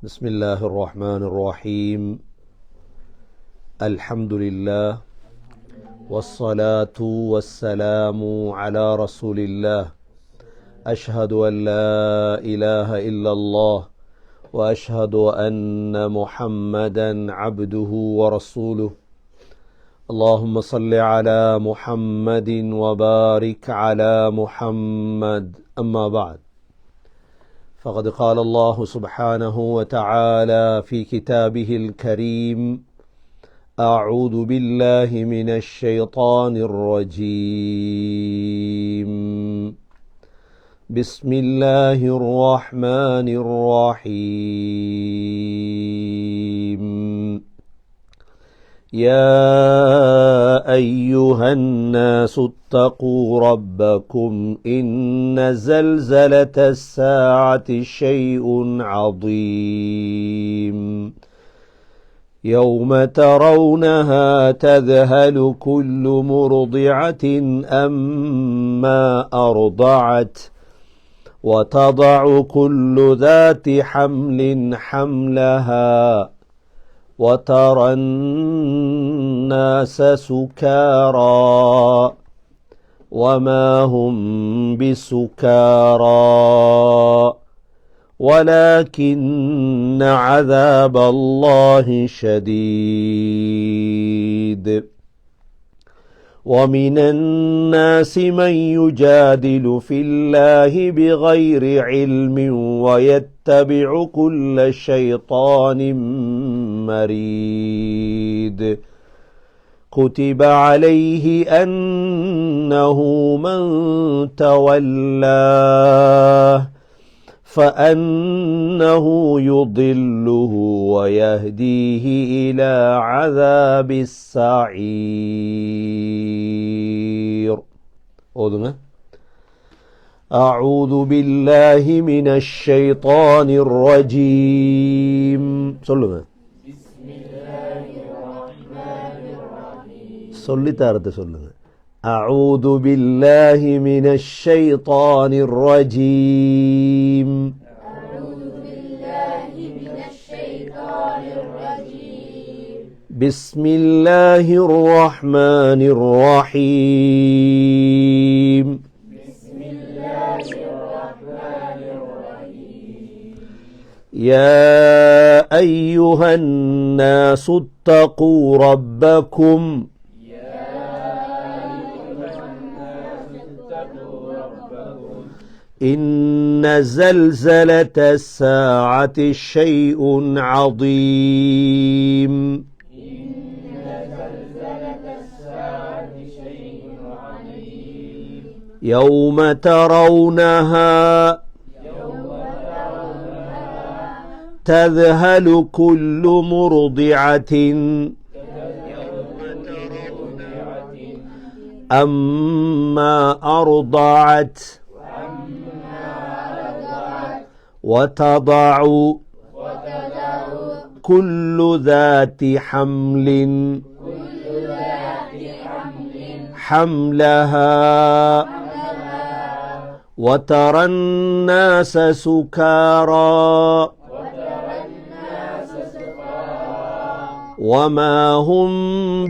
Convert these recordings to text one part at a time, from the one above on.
بسم الله الرحمن الرحيم الحمد لله والصلاة والسلام على رسول الله أشهد أن لا إله إلا الله وأشهد أن محمدا عبده ورسوله اللهم صل على محمد وبارك على محمد أما بعد فقد قال الله سبحانه وتعالى في كتابه الكريم أعوذ بالله من الشيطان الرجيم بسم الله الرحمن الرحيم يا أيها الناس اتقوا ربكم إن زلزلة الساعة شيء عظيم يوم ترونها تذهل كل مرضعة أما أرضعت وتضع كل ذات حمل حملها وترى الناس سكارى وما هم بسكارى ولكن عذاب الله شديد ومن الناس من يجادل في الله بغير علم ويتبع كل شيطان مريد كتب عليه أنه من تولاه فأنه يضله ويهديه إلى عذاب السعير أعوذ بالله من الشيطان الرجيم بسم الله الرحمن الرحيم أعوذ بالله من الشيطان الرجيم بسم الله الرحمن الرحيم يا أيها الناس اتقوا ربكم إن زلزلة الساعة شيء عظيم يوم ترونها تذهل كل مرضعة أما أرضعت وتضع كل ذات حمل حملها وترى الناس سكارى وما هم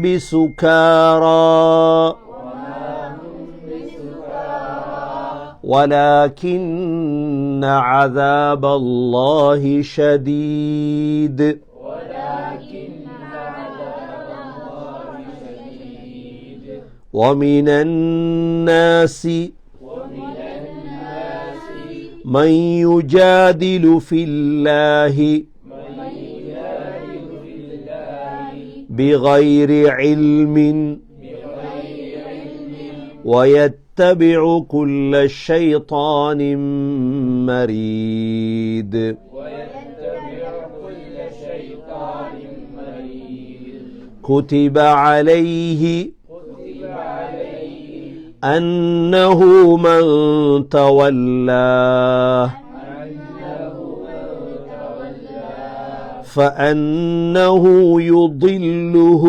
بسكارى ولكن عذاب الله شديد ومن الناس من يجادل في الله بغير علم ويتبع كل شيطان مريد كتب عليه أنه من تولاه فأنه يضله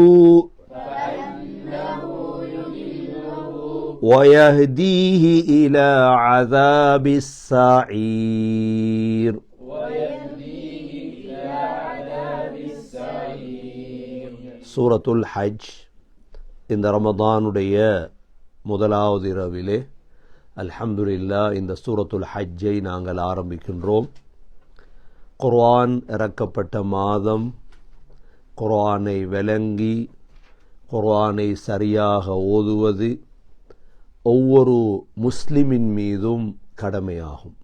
ويهديه إلى عذاب السعير சூரத்துல் ஹஜ் இந்த ரமதானுடைய முதலாவது இரவிலே அல்ஹம்துலில்லாஹ் இந்த சூரத்துல் ஹஜ்ஜை நாங்கள் ஆரம்பிக்கின்றோம். குர்ஆன் இறக்கப்பட்ட மாதம், குர்ஆனை விளங்கி குர்ஆனை சரியாக ஓதுவது ஒவ்வொரு முஸ்லிமின் மீதும் கடமையாகும்.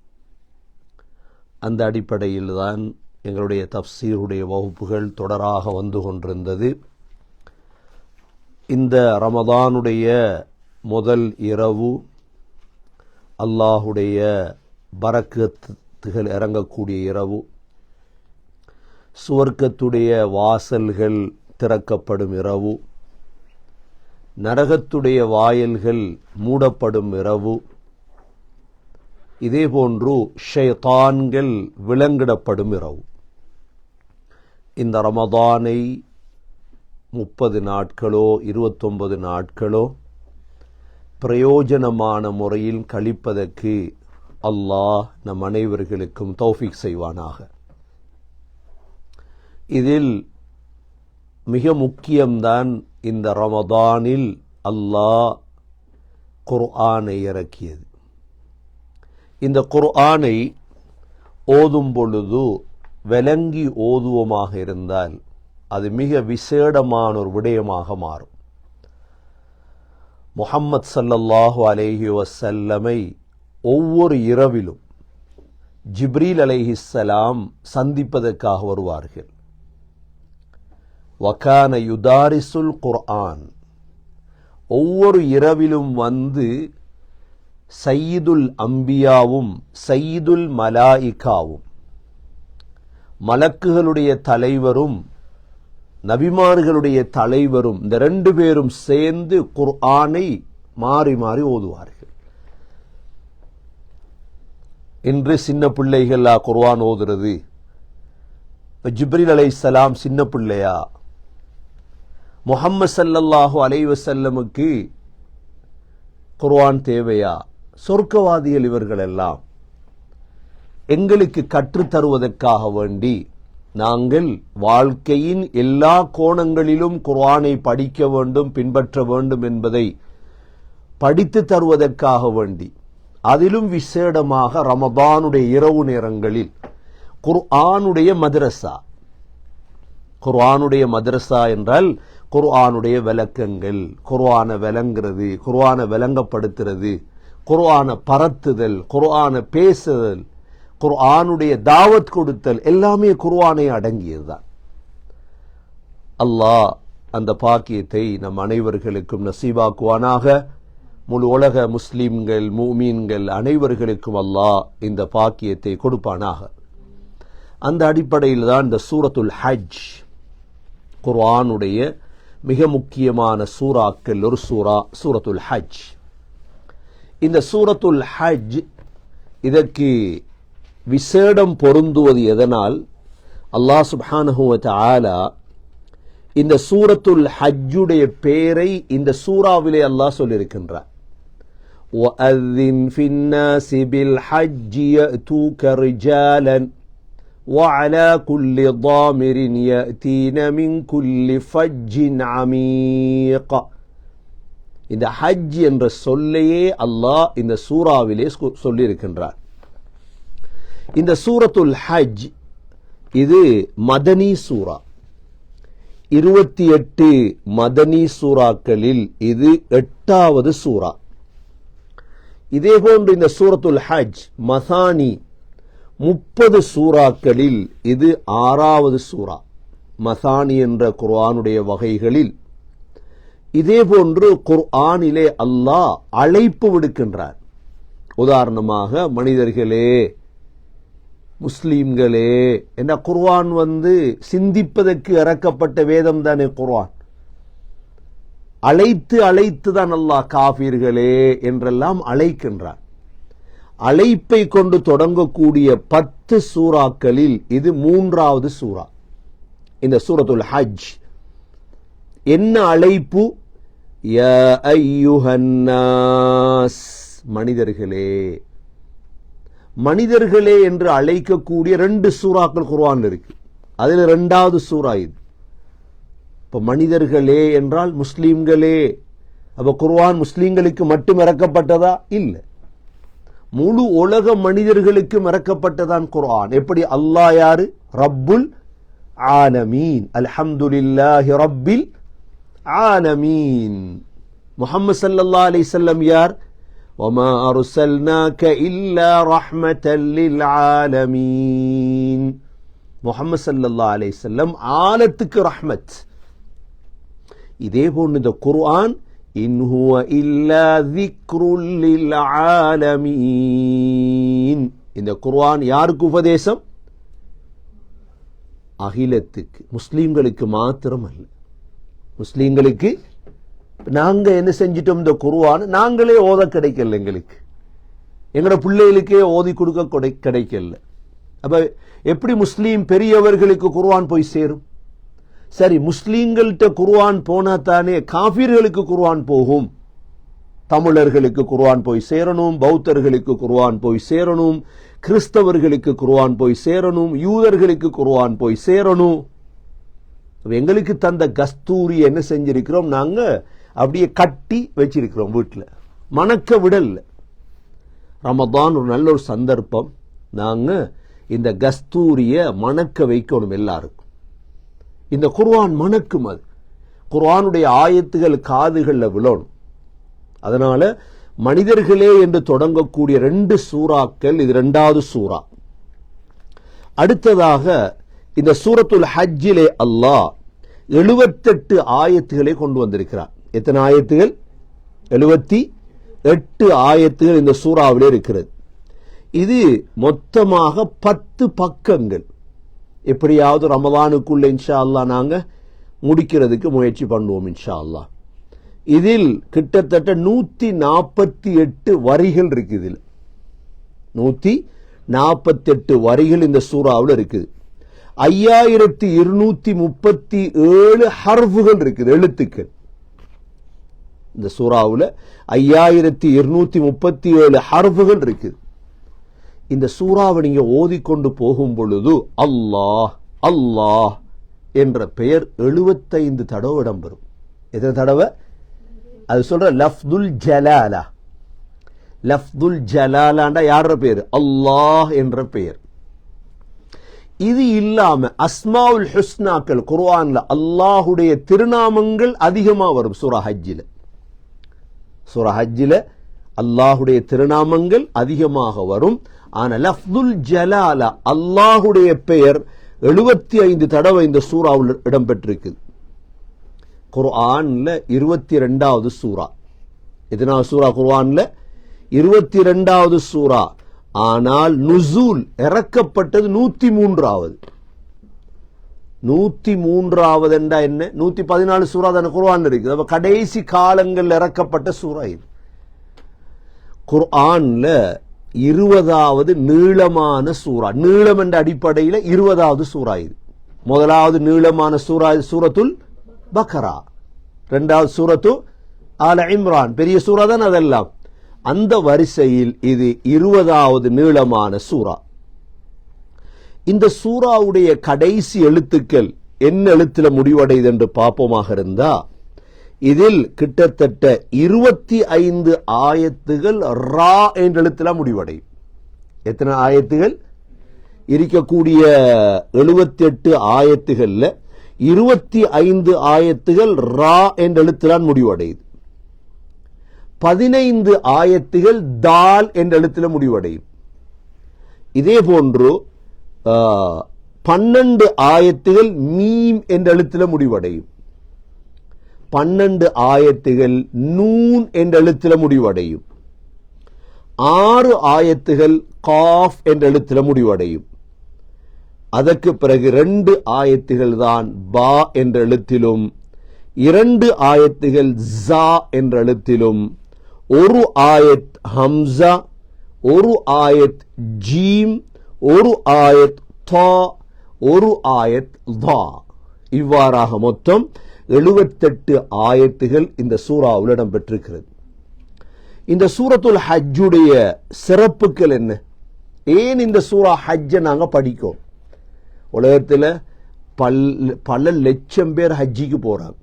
அந்த அடிப்படையில்தான் எங்களுடைய தஃப்சீருடைய வகுப்புகள் தொடராக வந்து கொண்டிருந்தது. இந்த ரமதானுடைய முதல் இரவு அல்லாஹுடைய பரக்கத்துகள் இறங்கக்கூடிய இரவு, சுவர்க்கத்துடைய வாசல்கள் திறக்கப்படும் இரவு, நரகத்துடைய வாயில்கள் மூடப்படும் இரவு, இதேபோன்று ஷைத்தான்கள் விலங்கிடப்படும் இரவு. இந்த ரமதானை 30 நாட்களோ 29 நாட்களோ பிரயோஜனமான முறையில் கழிப்பதற்கு அல்லாஹ் நம் அனைவர்களுக்கும் தௌஃபீக் செய்வானாக. இதில் மிக முக்கியம்தான் இந்த ரமதானில் அல்லாஹ் குர்ஆனை இறக்கியது. இந்த குர்ஆனை ஓதும் பொழுது விளங்கி ஓதுவமாக இருந்தால் அது மிக விசேடமான ஒரு விடயமாக மாறும். முஹம்மது ஸல்லல்லாஹு அலைஹி வஸல்லமை ஒவ்வொரு இரவிலும் ஜிப்ரீல் அலைஹிஸ்ஸலாம் சந்திப்பதற்காக வருவார்கள். வகான யுதாரிசுல் குர்ஆன், ஒவ்வொரு இரவிலும் வந்து சய்யிதுல் அம்பியாவும் சய்யிதுல் மலாயிகாவும், மலக்குகளுடைய தலைவரும் நபிமார்களுடைய தலைவரும், இந்த 2 பேரும் சேர்ந்து குர்ஆனை மாறி மாறி ஓதுவார்கள். இன்று சின்ன பிள்ளைகளா குர்ஆன் ஓதுறது? ஜிப்ரீல் அலைஹிஸ்ஸலாம் சின்ன பிள்ளையா? முஹம்மது ஸல்லல்லாஹு அலைஹி வஸல்லமுக்கு குர்ஆன் தேவையா? சொர்க்கவாதிகள் இவர்கள் எல்லாம். எங்களுக்கு கற்றுத்தருவதற்காக வேண்டி நாங்கள் வாழ்க்கையின் எல்லா கோணங்களிலும் குர்ஆனை படிக்க வேண்டும், பின்பற்ற வேண்டும் என்பதை படித்து தருவதற்காக வேண்டி, அதிலும் விசேடமாக ரமதானுடைய இரவு நேரங்களில் குர்ஆனுடைய மதரசா. குர்ஆனுடைய மதரசா என்றால் குர்ஆனுடைய விளக்கங்கள், குர்ஆனை விளங்குறது, குர்ஆனை விளங்கப்படுத்துறது, குர்ஆனை பரத்துதல், குர்ஆனை பேசுதல், குர்ஆனுடைய தாவத் கொடுத்தல் எல்லாமே குர்ஆனை அடங்கியதுதான். அல்லாஹ் அந்த பாக்கியத்தை நம் அனைவர்களுக்கும் நசீபாக்குவானாக. முழு உலக முஸ்லிம்கள் முஃமின்கள் அனைவர்களுக்கும் அல்லாஹ் இந்த பாக்கியத்தை கொடுப்பானாக. அந்த அடிப்படையில் தான் இந்த சூரத்துல் ஹஜ் குர்ஆனுடைய மிக முக்கியமான சூறாக்கள் ஒரு சூரத்துல் ஹஜ். இந்த சூரத்துல் ஹஜ் இதற்கு விசேடம் பொருந்துவது எதனால்? அல்லாஹ் சுப்ஹானஹு வ தஆலா இந்த சூரத்துல் ஹஜ்ஜுடைய பெயரை இந்த சூறாவிலே அல்லாஹ் சொல்லியிருக்கின்றார். وَأَذِّنْ فِي النَّاسِ بِالْحَجِّ يَأْتُوكَ رِجَالًا وَعَلَى كُلِّ ضَامِرٍ يَأْتِينَ مِنْ كُلِّ فَجٍّ عَمِيقٍ. இந்த ஹஜ் என்ற சொல்லையே அல்லாஹ் இந்த சூறாவிலே சொல்லியிருக்கின்றார். இந்த சூரத்துல் ஹஜ் இது மதனி சூரா. 28 மதனி சூறாக்களில் இது 8வது சூரா. இதேபோன்று இந்த சூரத்துல் ஹஜ் மசானி 30 சூறாக்களில் இது 6வது சூரா. மசானி என்ற குர்ஆனுடைய வகைகளில் இதேபோன்று குர்ஆனிலே அல்லாஹ் அழைப்பு விடுக்கின்றார். உதாரணமாக, மனிதர்களே, முஸ்லீம்களே என்ற குர்ஆன் சிந்திப்பதற்கு இறக்கப்பட்ட வேதம் தானே குர்ஆன். அழைத்து அழைத்து தான் அல்லாஹ் காஃபிர்களே என்றெல்லாம் அழைக்கின்றார். அழைப்பை கொண்டு தொடங்கக்கூடிய 10 சூறாக்களில் இது 3வது சூரா. இந்த சூரத்துல் ஹஜ் என்ன அழைப்பு? யா அய்யுஹன்னாஸ், மனிதர்களே. மனிதர்களே என்று அழைக்கக்கூடிய 2 சூறாக்கள் குர்ஆன்ல இருக்கு. அதில் 2வது சூரா இது. இப்ப மனிதர்களே என்றால் முஸ்லீம்களே. அப்ப குர்ஆன் முஸ்லீம்களுக்கு மட்டும் இறக்கப்பட்டதா? இல்லை, முழு உலக மனிதர்களுக்கும் இறக்கப்பட்டதான் குர்ஆன். எப்படி? அல்லாஹ் யாரு? ரப்புல் ஆலமீன், அல்ஹம்துலில்லாஹி ரப்பில் ஆலமீன். முஹம்மது ஸல்லல்லாஹு அலைஹி வஸல்லம் யார்? வமா அர்ஸல்னாக இல்லா ரஹ்மத்தல் லில் ஆலமீன். முஹம்மது ஸல்லல்லாஹு அலைஹி வஸல்லம் ஆலத்துக்கு ரஹ்மத். இதே போன்று இந்த குர்ஆன் இன் ஹுவ இல்லா ஸிக்ருல் லில் ஆலமீன். இந்த குர்ஆன் யாருக்கு உபதேசம்? அகிலத்துக்கு, முஸ்லீம்களுக்கு மாத்திரம் அல்ல. முஸ்லீம்களுக்கு நாங்க என்ன செஞ்சிட்டோம்? இந்த குர்ஆன் நாங்களே ஓத கிடைக்கல, எங்களுக்கு எங்களோட பிள்ளைகளுக்கே ஓதி கொடுக்க கிடைக்கல. அப்ப எப்படி முஸ்லீம் பெரியவர்களுக்கு குர்ஆன் போய் சேரும்? சரி, முஸ்லீம்கள்ட்ட குர்ஆன் போனா தானே காஃபிர்களுக்கு குர்ஆன் போகும். தமிழர்களுக்கு குர்ஆன் போய் சேரணும், பௌத்தர்களுக்கு குர்ஆன் போய் சேரணும், கிறிஸ்தவர்களுக்கு குர்ஆன் போய் சேரணும், யூதர்களுக்கு குர்ஆன் போய் சேரணும். எங்களுக்கு தந்த கஸ்தூரி என்ன செஞ்சிருக்கிறோம்? நாங்க அப்படியே கட்டி வச்சிருக்கிறோம் வீட்டில், மணக்க விடல. ரமதான் ஒரு நல்ல ஒரு சந்தர்ப்பம், நாங்க இந்த கஸ்தூரிய மணக்க வைக்கணும் எல்லாருக்கும். இந்த குர்ஆன் மணக்கும், அது குர்ஆனுடைய ஆயத்துகள் காதுகள்ல விழணும். அதனால மனிதர்களே என்று தொடங்கக்கூடிய 2 சூறாக்கள், இது 2வது சூறா. அடுத்ததாக இந்த சூரத்துல் ஹஜ்ஜிலே அல்லாஹ் 78 ஆயத்துகளை கொண்டு வந்திருக்கிறார். எத்தனை ஆயத்துகள்? 78 ஆயத்துகள் இந்த சூறாவிலே இருக்கிறது. இது மொத்தமாக 10 பக்கங்கள். எப்படியாவது ரமதானுக்குள்ள இன்ஷா அல்லாஹ் நாங்க முடிக்கிறதுக்கு முயற்சி பண்ணுவோம் இன்ஷா அல்லாஹ். இதில் கிட்டத்தட்ட 148 வரிகள் இருக்கு. இதில் 148 வரிகள் இந்த சூறாவில் இருக்குது. 5237 ஹர்ஃபுகள் இருக்குது, எழுத்துக்கள். இந்த சூறாவில் 5237 ஹர்ஃபுகள் இருக்குது. இந்த சூறாவை நீங்க ஓதிக்கொண்டு போகும் பொழுது அல்லாஹ் அல்லாஹ் என்ற பெயர் 75 தடவை இடம்பெறும். எத்தனை தடவை? அது சொல்ற லஃப்துல் ஜலாலா. லஃப்துல் ஜலாலாண்டா யார பேர்? அல்லாஹ் என்ற பெயர். இது இல்லாம அஸ்மாவுல் ஹுஸ்னாக்கள் குர்ஆன்ல அல்லாஹுடைய திருநாமங்கள் அதிகமா வரும். சூரா ஹஜ்ஜில அல்லாஹுடைய திருநாமங்கள் அதிகமாக வரும். ஆனா லஃப்துல் ஜலாலா அல்லாஹுடைய பெயர் 75 தடவை இந்த சூறாவில் இடம்பெற்றிருக்கு. குர்ஆன்ல 22வது சூரா. எத்தனாவது சூரா குர்ஆன்ல? 22வது சூரா. ஆனால் நுசூல் இறக்கப்பட்டது 103வது. 103வது என்றா என்ன? 114 சூரா தான குர்ஆன் இருக்குது. அப்ப கடைசி காலங்கள் இறக்கப்பட்ட சூரா இது. குர்ஆன்ல 20வது நீளமான சூரா. நீளம் என்ற அடிப்படையில் 20வது சூரா இது. முதலாவது நீளமான சூரா சூரத்துல் பக்ரா, 2வது சூரத்து ஆல இம்ரான், பெரிய சூரா தான் அதெல்லாம். அந்த வரிசையில் இது 20வது நீளமான சூரா. இந்த சூறாவுடைய கடைசி எழுத்துக்கள் என்ன எழுத்துல முடிவடைது என்று பார்ப்போமாக இருந்தா, இதில் கிட்டத்தட்ட 25 ஆயத்துகள் ரா என்ற எழுத்துல முடிவடையும். எத்தனை ஆயத்துகள்? இருக்கக்கூடிய 78 ஆயத்துகள்ல 25 ஆயத்துகள் ரா என்ற எழுத்திலான் முடிவடையுது. 15 ஆயத்துகள் தால் என்ற எழுத்துல முடிவடையும். இதே போன்று 12 ஆயத்துகள் மீம் என்ற எழுத்துல முடிவடையும். 12 ஆயத்துகள் நூன் என்ற எழுத்துல முடிவடையும். 6 ஆயத்துகள் காஃப் என்ற எழுத்துல முடிவடையும். அதற்கு பிறகு 2 ஆயத்துகள் தான் பா என்ற எழுத்திலும், 2 ஆயத்துகள் ஜா என்ற எழுத்திலும், 1 ஆயத் ஹம்சா, 1 ஆயத் ஜீம், 1 ஆயத் தா, 1 ஆயத் தா. இவ்வாறாக மொத்தம் 78 ஆயத்துகள் இந்த சூறாவில் இடம்பெற்றிருக்கிறது. இந்த சூரத்துல் ஹஜ்ஜுடைய சிறப்புகள் என்ன? ஏன் இந்த சூரா ஹஜ்ஜை நாங்க படிக்கிறோம்? உலகத்தில் பல லட்சம் பேர் ஹஜ்ஜிக்கு போறாங்க.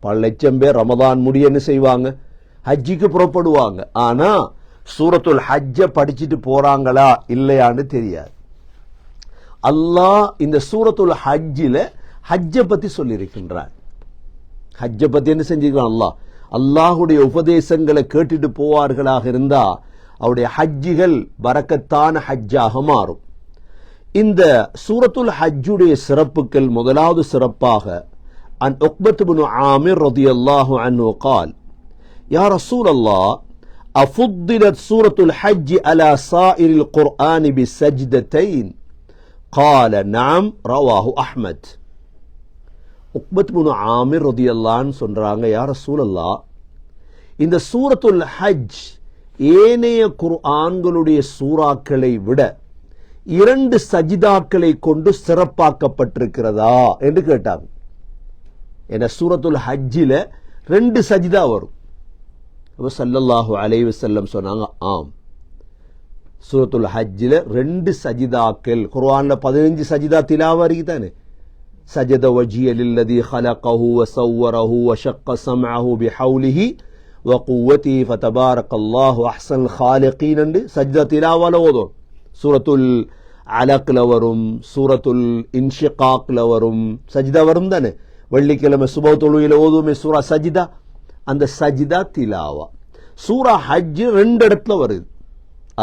பல லட்சம் பேர் ரமதான் முடிய என்ன செய்வாங்க, ஹஜ்ஜிக்கு புறப்படுவாங்க. ஆனா சூரத்துல் ஹஜ்ஜ படிச்சுட்டு போறாங்களா இல்லையான்னு தெரியாது. அல்லாஹ் இந்த சூரத்துல் ஹஜ்ஜில ஹஜ்ஜ பத்தி சொல்லி இருக்கின்றான். ஹஜ்ஜ பத்தி என்ன செஞ்சிருக்கான், அல்லாஹுடைய உபதேசங்களை கேட்டுட்டு போவார்களாக இருந்தா அவருடைய ஹஜ்ஜிகள் பரக்கத்தான ஹஜ்ஜாக மாறும். இந்த சூரத்துல் ஹஜ்ஜுடைய சிறப்புகள் முதலாவது சிறப்பாக அன் உக்பத் இப்னு ஆமிர் ரலியல்லாஹு அன்ஹு قال يا رسول الله أفضلت سورة الحج على سائر القرآن بسجدتين قال نعم رواه أحمد. உக்பத் இப்னு ஆமிர் ரலியல்லாஹு அன்ஹு சொல்றாங்க, யா ரசூலல்லாஹ், இந்த சூரத்துல் ஹஜ் ஏனைய குர்ஆன்களுடைய சூறாக்களை விட 2 சஜிதாக்களை கொண்டு சிறப்பாக்கப்பட்டிருக்கிறதா என்று கேட்டாங்க. என சூரத்துல் ஹஜ்ஜில 2 சஜிதா வரும். அப்ப ஸல்லல்லாஹு அலைஹி வஸல்லம் சொன்னாங்க, ஆம், சூரத்துல் ஹஜ்ஜில 2 சஜிதாக்கள். குர்ஆன்ல 15 சஜிதா திலாவா இருக்குதானே. சஜத வஜ்ஹிய லில்லதி خلقه وصوره وشق سمعه بحوله وقوته فتبارك الله احسن الخالقين என்று சஜ்தா திலாவால ஓதும். சூரத்துல் அலக்ல வரும், சூரத்துல் இன்ஷிகாக்ல வரும், சஜிதா வரும் தானே. வெள்ளிக்கிழமை சுபஹ் தொழுகையில ஓதுமே சூரா சஜிதா, அந்த சஜிதா திலாவா. சூரா ஹஜ் 2 இடத்துல வருது.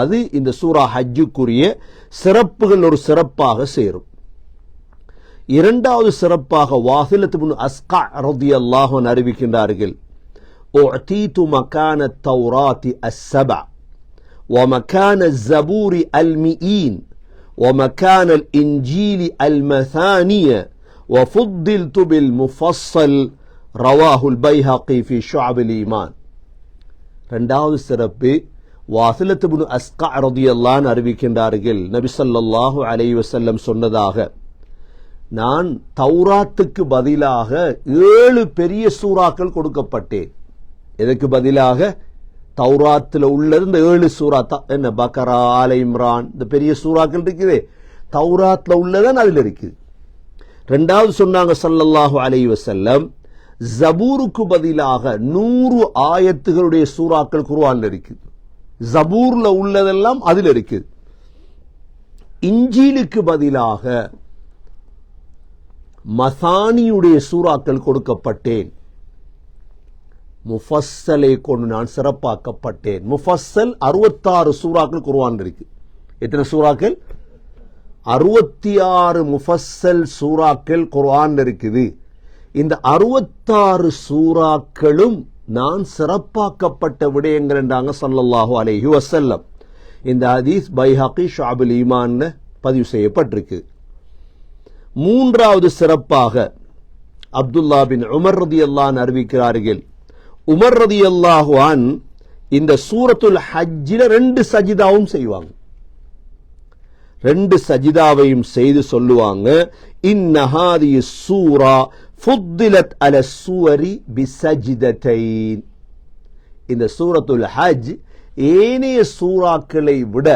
அது இந்த சூரா ஹஜ்ஜுக்குரிய சிறப்புகள் ஒரு சிறப்பாக சேரும். இரண்டாவது சிறப்பாக வாசிலத் இப்னு அஸ்கா ரலியல்லாஹு அன்ஹு அறிவிக்கின்றார்கள், உஅதீது மகான தௌராத்தி அஸ்ஸபா ومكان الزبور المئين ومكان الإنجيل المثانية وفضلت بالمفصل رواه البيهقي في شعب الإيمان. இரண்டாவது சிறப்பு வாசிலத் இப்னு அஸ்கா ரலியல்லாஹு அன்ஹு அறிவிக்கின்றார்கள், நபி ஸல்லல்லாஹு அலைஹி வஸல்லம் சொன்னதாக, நான் தௌராத்துக்கு பதிலாக 7 பெரிய சூறாக்கள் கொடுக்கப்பட்டேன். எதற்கு பதிலாக? தௌராத்தில் உள்ளது இந்த 7 சூறா என்ன, பக்கரா, ஆல இம்ரான், இந்த பெரிய சூறாக்கள் இருக்குது, தௌராத்தில் உள்ளதான் அதுல இருக்குது. ரெண்டாவது சொன்னாங்க ஸல்லல்லாஹு அலைஹி வஸல்லம், ஜபூருக்கு பதிலாக 100 ஆயத்துகளுடைய சூறாக்கள் குர்ஆன்ல இருக்குது. ஜபூர்ல உள்ளதெல்லாம் அதுல இருக்குது. இன்ஜீலுக்கு பதிலாக மசானியுடைய சூறாக்கள் கொடுக்கப்பட்டேன். முஃபஸ்ஸலை கொண்டு நான் சிறப்பாக்கப்பட்டேன். முஃபஸ்ஸல் 66 சூறாக்கள் குர்ஆன்ல இருக்கு. எத்தனை சூறாக்கள்? 66 முஃபஸ்ஸல் சூறாக்கள் குர்ஆன்ல இருக்குது. இந்த 66 சூறாக்களும் நான் சிறப்பாக்கப்பட்ட விடயங்கள் என்றாங்க ஸல்லல்லாஹு அலைஹி வஸல்லம். இந்த ஹதீஸ் பைஹகி ஷுஅபுல் ஈமான்ல பதிவு செய்யப்பட்டிருக்கு. மூன்றாவது சிறப்பாக அப்துல்லா பின் உமர் ரலியல்லாஹு அன்ஹு அறிவிக்கிறார்கள், உமர் ரலியல்லாஹு அன்ஹு இந்த சூரத்துல் ஹஜ்ஜில 2 சஜிதாவும் செய்வாங்க. 2 சஜிதாவையும் செய்து சொல்லுவாங்க, இன்ன ஹாதிஹி ஸூரா ஃபுத்திலத் அல ஸுவரி பிஸஜ்தத்தைன். இந்த சூரத்துல் ஹஜ் ஏனைய சூறாக்களை விட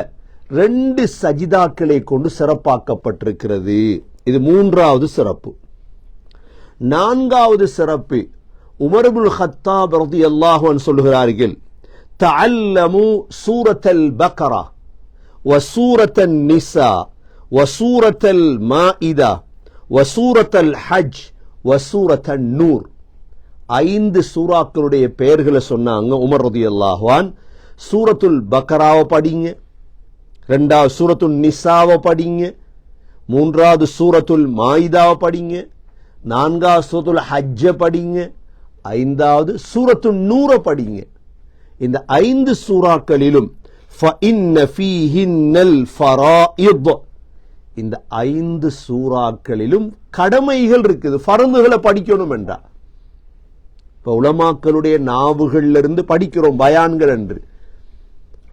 2 சஜிதாக்களை கொண்டு சிறப்பாக்கப்பட்டிருக்கிறது. இது மூன்றாவது சிறப்பு. நான்காவது சிறப்பு, உமர் இப்னுல் கத்தாப் ரலியல்லாஹு அன்ஹு சொல்கிறார்கள், தஅல்லமு சூரத்தல் பக்ரா வ சூரத்தன் நிசா வ சூரத்தல் மாஇதா வ சூரத்தல் ஹஜ் வ சூரத்தன் நூர். 5 சூறாக்களுடைய பெயர்களை சொன்னாங்க உமர் ரலியல்லாஹு அன்ஹு. சூரத்துல் பக்ராவை படிங்க, 2வது சூரத்துல் நிசாவை படிங்க, 3வது சூரத்துல் மாயிதாவை படிங்க, 4வது சூரத்துல் ஹஜ்ஜ படிங்க, 5வது சூரத்துல் நூர படிங்க. இந்த 5 சூறாக்களிலும் فَإِنَّ فِيهِنَّ الْفَرَائِض, இந்த 5 சூறாக்களிலும் கடமைகள் இருக்குது, ஃபர்துகளை படிக்கணும் என்றா. இப்ப உலமாக்களுடைய நாவுகள்ல இருந்து படிக்கிறோம் பயான்கள் என்று.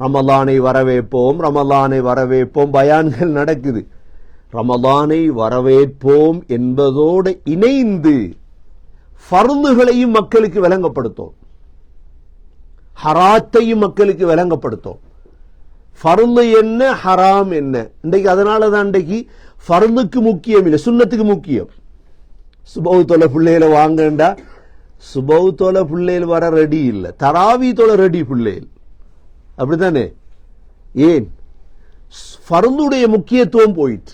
ரமலானை வரவேற்போம், ரமலானை வரவேற்போம், பயான்கள் நடக்குது. ரமலானை வரவேற்போம் என்பதோடு இணைந்து ஃபர்துகளையும் மக்களுக்கு விளங்கப்படுத்தும், ஹராத்தையும் மக்களுக்கு விளங்கப்படுத்தும், ஃபர்து என்ன ஹராம் என்ன. இன்றைக்கு அதனால தான் இன்றைக்கு ஃபர்துக்கு முக்கியம் இல்லை, சுன்னத்துக்கு முக்கியம். சுபஹ் தொலை பிள்ளைகளை வாங்கண்டா சுபஹ் தொலை பிள்ளைகள் வர ரெடி இல்லை, தராவி தொலை ரெடி பிள்ளைகள், அப்படித்தானே? ஏன்? ஃபர்துடைய முக்கியத்துவம் போயிட்டு.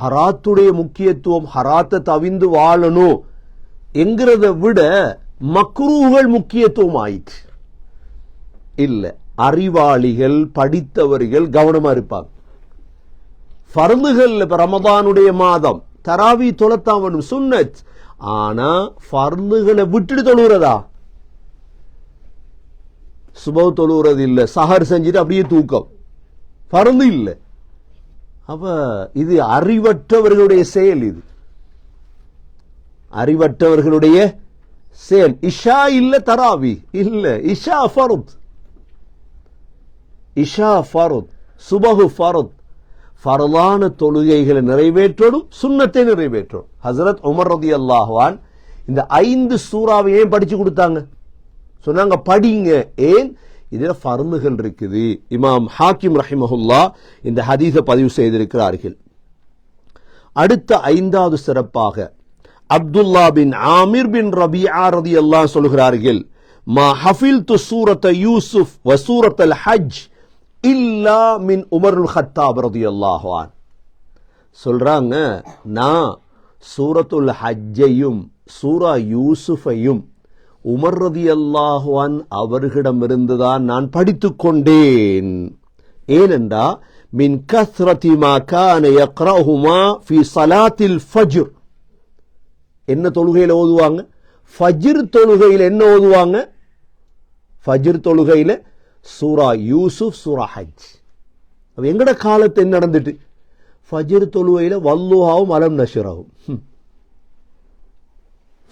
ஹராத்துடைய முக்கியத்துவம், ஹராத்தை தவிந்து வாழணும் என்கிறத விட மக்ரூஹ்கள் முக்கியத்துவம் ஆயிற்று. இல்ல, அறிவாளிகள் படித்தவர்கள் கவனமா இருப்பாங்க. ஃபர்துகள் இப்ப ரமதானுடைய மாதம் தராவி தொலைத்தான் வேணும், சுன்னத். ஆனா ஃபர்துகளை விட்டுட்டு தொழுகிறதா? சுபஹ் தொழுகிறது இல்ல, சஹர் செஞ்சுட்டு அப்படியே தூக்கம், ஃபர்து இல்ல. அப்ப இது அறிவற்றவர்களுடைய செயல், இது அறிவற்றவர்களுடைய செயல். இஷா இல்ல, தராவி இல்ல, இஷா ஃபர்த், இஷா ஃபர்த், சுபஹ் ஃபர்த். ஃபர்லான தொழுகைகளை நிறைவேற்றணும், சுன்னத்தை நிறைவேற்றணும். ஹஸரத் உமர் ரலியல்லாஹு அன்ஹு இந்த 5 சூறாவை ஏன் படிச்சு கொடுத்தாங்க? சொன்னாங்க படிங்க. ஏன்? இதுல ஃபர்துகள் இருக்குது. இமாம் ஹாக்கிம் ரஹிமஹுல்லாஹ் இந்த ஹதீஸை பதிவு செய்திருக்கிறார்கள். அடுத்த 5வது சிறப்பாக அப்துல்லா பின் ஆமிர் பின் ரபிஆ ரலியல்லாஹு சொல்கிறார்கள், மா ஹஃபில்து சூரத்த யூசுப் வ சூரத்தல் ஹஜ் இல்லா மின் உமருல் ஹத்தாப் ரலியல்லாஹு அன்ஹு. சொல்றாங்க, நான் சூரத்துல் ஹஜ்ஜையும் சூரா யூசுஃபையும் உமர் ரலியல்லாஹு அன்ஹு அவர்களிடமிருந்துதான் நான் படித்துக் கொண்டேன். ஏனென்றா மின் கஸ்ரதி மா கான யக்ரஹுமா ஃபி ஸலாத்தில் ஃபஜ்ர். என்ன தொழுகையில ஓதுவாங்க? ஃபஜ்ர் தொழுகையில என்ன ஓதுவாங்க? ஃபஜ்ர் தொழுகையில சூரா யூசுப், சூரா ஹஜ். எங்கட காலத்து என்ன நடந்துட்டு? ஃபஜ்ர் தொழுகையில வல்லுஹாவும் அலம் நஷ்ரஹும்,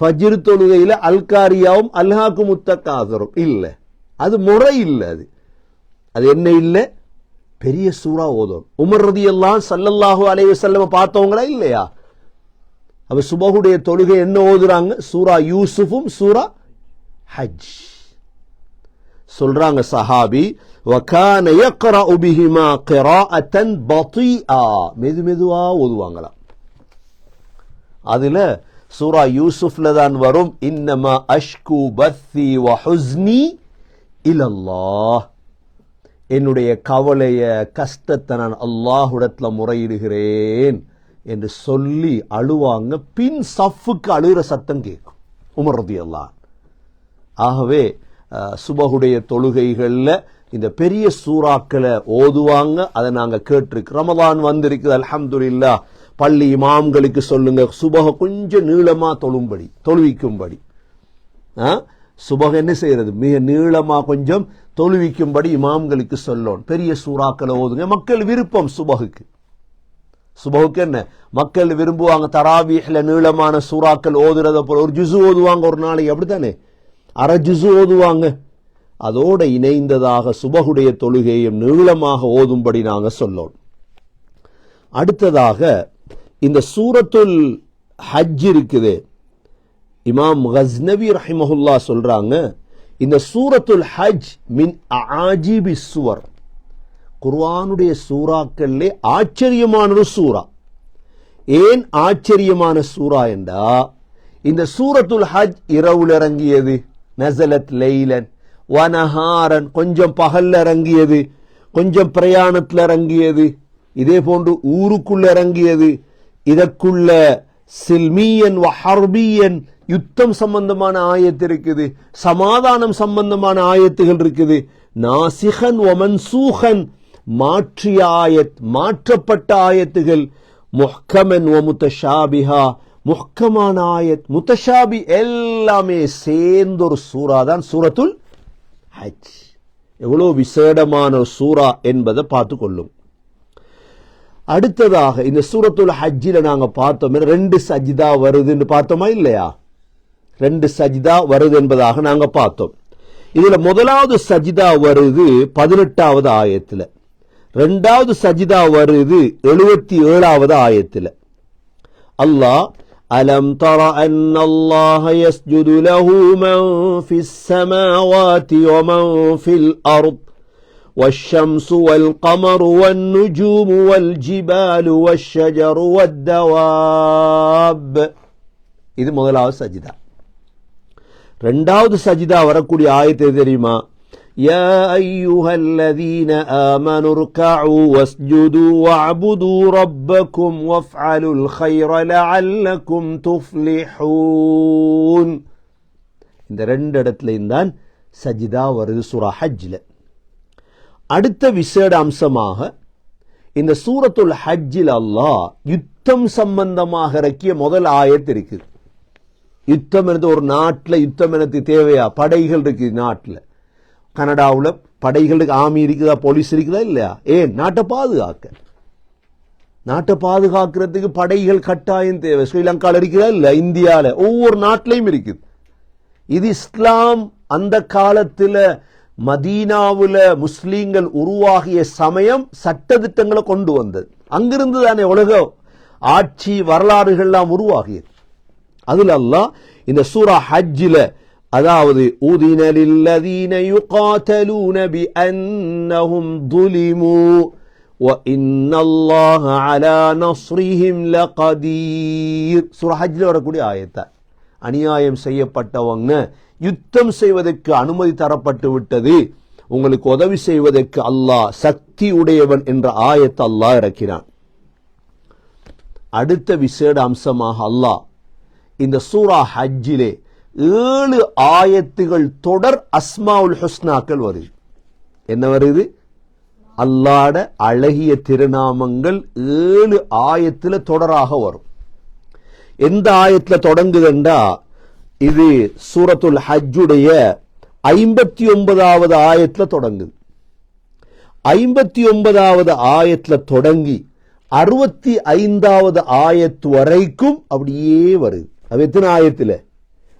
ஃபஜ்ர் தொழுகையில அல்காரியாவும் அல்ஹாக்கு முத்தகாசரும். இல்ல, அது முறை இல்ல. அது என்ன இல்ல? பெரிய சூரா ஓதும். உமர் ரலியல்லாஹு ஸல்லல்லாஹு அலைஹி வஸல்லம் பார்த்தவங்களா இல்லையா? அவ சுபஹுடைய தொழுகை என்ன ஓதுறாங்க? சூரா யூசுஃபும் சூரா ஹஜ். சொல்றாங்க சஹாபி, வகான யக்ரஉ பிஹிமா கிராஅத்தன் பதீஆ, மெதுவா ஓதுவாங்களாம். அதுல சூரா யூசுஃப்ல தான் வரும், இன்னமா அஷ்கு பத்தி வ ஹுஸ்னி இலல்லாஹ், என்னுடைய கவலைய கஷ்டத்தை நான் அல்லாஹ்விடத்துல முறையிடுகிறேன் என்று சொல்லி அழுவாங்க. பின் சஃப்புக்கு அழுகிற சத்தம் கேட்கும் உமர் ரலியல்லாஹு. ஆகவே சுபஹுடைய தொழுகைகள்ல இந்த பெரிய சூறாக்களை ஓதுவாங்க. அதை நாங்க கேட்டிருக்கு. ரமலான் வந்திருக்குது, அல்ஹம்துலில்லாஹ். பள்ளி இமாம்களுக்கு சொல்லுங்க, சுபஹ கொஞ்சம் நீளமா தொழுவிக்கும்படி. சுபஹ என்ன செய்யறது? மிக நீளமா கொஞ்சம் தொழுவிக்கும்படி இமாம்களுக்கு சொல்லணும். பெரிய சூறாக்களை ஓதுங்க. மக்கள் விருப்பம் சுபஹுக்கு. சுபஹுக்கு என்ன மக்கள் விரும்புவாங்க? தராவீஹ்ல நீளமான சூறாக்கள் ஓதுறத போல ஒரு ஜுசு ஓதுவாங்க ஒரு நாளைக்கு, அப்படித்தானே? அரை ஜுசு ஓதுவாங்க. அதோட இணைந்ததாக சுபஹுடைய தொழுகையும் நீளமாக ஓதும்படி நாங்க சொல்லணும். அடுத்ததாக இந்த சூரத்துல் ஹஜ் இருக்குது. இமாம் கஸ்னவி ரஹிமஹுல்லாஹ் சொல்றாங்க, இந்த சூரத்துல் ஹஜ் மின் ஆஜிபி சுவர், குர்ஆனுடைய சூறாக்களிலே ஆச்சரியமான ஒரு சூரா. ஏன் ஆச்சரியமான சூரா என்றா, இந்த சூரத்துல் ஹஜ் இரவுல இறங்கியது, நஸலத் லைலன் வனஹாரன், கொஞ்சம் பகல்ல இறங்கியது, கொஞ்சம் பிரயாணத்தில் இறங்கியது, இதே போன்று ஊருக்குள்ள இறங்கியது. இதற்குள்ள சில்மியன் வஹர்பியன், யுத்தம் சம்பந்தமான ஆயத்து இருக்குது, சமாதானம் சம்பந்தமான ஆயத்துகள் இருக்குது. நாசிகன் வமன்சூகன், மாற்றிய ஆயத், மாற்றப்பட்ட ஆயத்துகள். முஹ்கமன் வ முத்தஷாபிஹா, முஹ்கமான ஆயத், முத்தஷாபி, எல்லாமே சேர்ந்த ஒரு சூரா தான் சூரத்துல் ஹஜ். எவ்வளவு விசேடமான சூரா என்பதை பார்த்து கொள்ளும். அடுத்ததாக இந்த சூரத்துல் ஹஜ்ஜில நாங்க பார்த்தோம், 2 சஜ்தா வருதுன்னு பார்த்தோமா இல்லையா? 2 சஜ்தா வருது என்பதாக நாங்க பார்த்தோம். இதுல முதலாவது சஜ்தா வருது 18வது ஆயத்துல, 2வது சஜ்தா வருது 77வது ஆயத்துல. அல்லாஹ் ألم تر أن الله يسجد له من في السماوات ومن في الأرض والشمس والقمر والنجوم والجبال والشجر والدواب. இது முதலாவது சஜிதா. இரண்டாவது சஜிதா வரக்கூடிய ஆயத்து தெரியுமா? يا أيها الذين آمنوا اركعوا واسجدوا واعبدوا ربكم وافعلوا الخير لعلكم تفلحون. இந்த ரெண்டு இடத்துலயும் தான் சஜிதா வருது சூரா ஹஜ்ல. அடுத்த விசேட அம்சமாக இந்த சூரத்துல் ஹஜ்ஜில் அல்லாஹ் யுத்தம் சம்பந்தமாக இறக்கிய முதல் ஆயத்து இருக்குது. யுத்தம் என்று ஒரு நாட்டில் யுத்தம் எனக்கு தேவையா? படைகள் இருக்குது நாட்டில். கனடாவில் படைகளுக்கு ஆர்மி இருக்குதா, போலீஸ் இருக்குதா இல்லையா? ஏன்? நாட்டை பாதுகாக்க. நாட்டை பாதுகாக்கிறதுக்கு படைகள் கட்டாயம் தேவை. ஸ்ரீலங்காவில் இருக்குதா இல்ல? இந்தியாவில் ஒவ்வொரு நாட்டிலையும் இருக்குது. இது இஸ்லாம் அந்த காலத்தில் மதீனாவில் முஸ்லீம்கள் உருவாகிய சமயம் சட்டதிட்டங்களை கொண்டு வந்தது. அங்கிருந்து தானே உலக ஆட்சி வரலாறுகள்லாம் உருவாகியது. அதுல அல்லாஹ் இந்த சூரா ஹஜ்ஜில, அதாவது உதின லில்லதீன யுகாதலூன பிஅன்னஹும் ظுலிமூ வஇன்னல்லாஹ அலா நஸ்ரிஹிம் லகதீர். சூரா ஹஜ்ல வரக்கூடிய ஆயத்தை, அநியாயம் செய்யப்பட்டவங்க யுத்தம் செய்வதற்கு அனுமதி தரப்பட்டு விட்டது, உங்களுக்கு உதவி செய்வதற்கு அல்லாஹ் சக்தி உடையவன் என்ற ஆயத்தை அல்லாஹ் இறக்கினான். அடுத்த விசேட அம்சமாக அல்லாஹ் இந்த சூரா ஹஜ்ஜிலே 7 ஆயத்துகள் தொடர் அஸ்மாவுல் ஹுஸ்னாக்கள் வருது. என்ன வருது? அல்லாஹ்ட அழகிய திருநாமங்கள் 7 ஆயத்துல தொடராக வரும். எந்த ஆயத்துல தொடங்குதுண்டா, இது சூரத்துல் ஹஜ்ஜுடைய 59வது ஆயத்துல தொடங்குது. 59வது ஆயத்துல தொடங்கி 65வது ஆயத்து வரைக்கும் அப்படியே வருது. அது எத்தனை ஆயத்துல?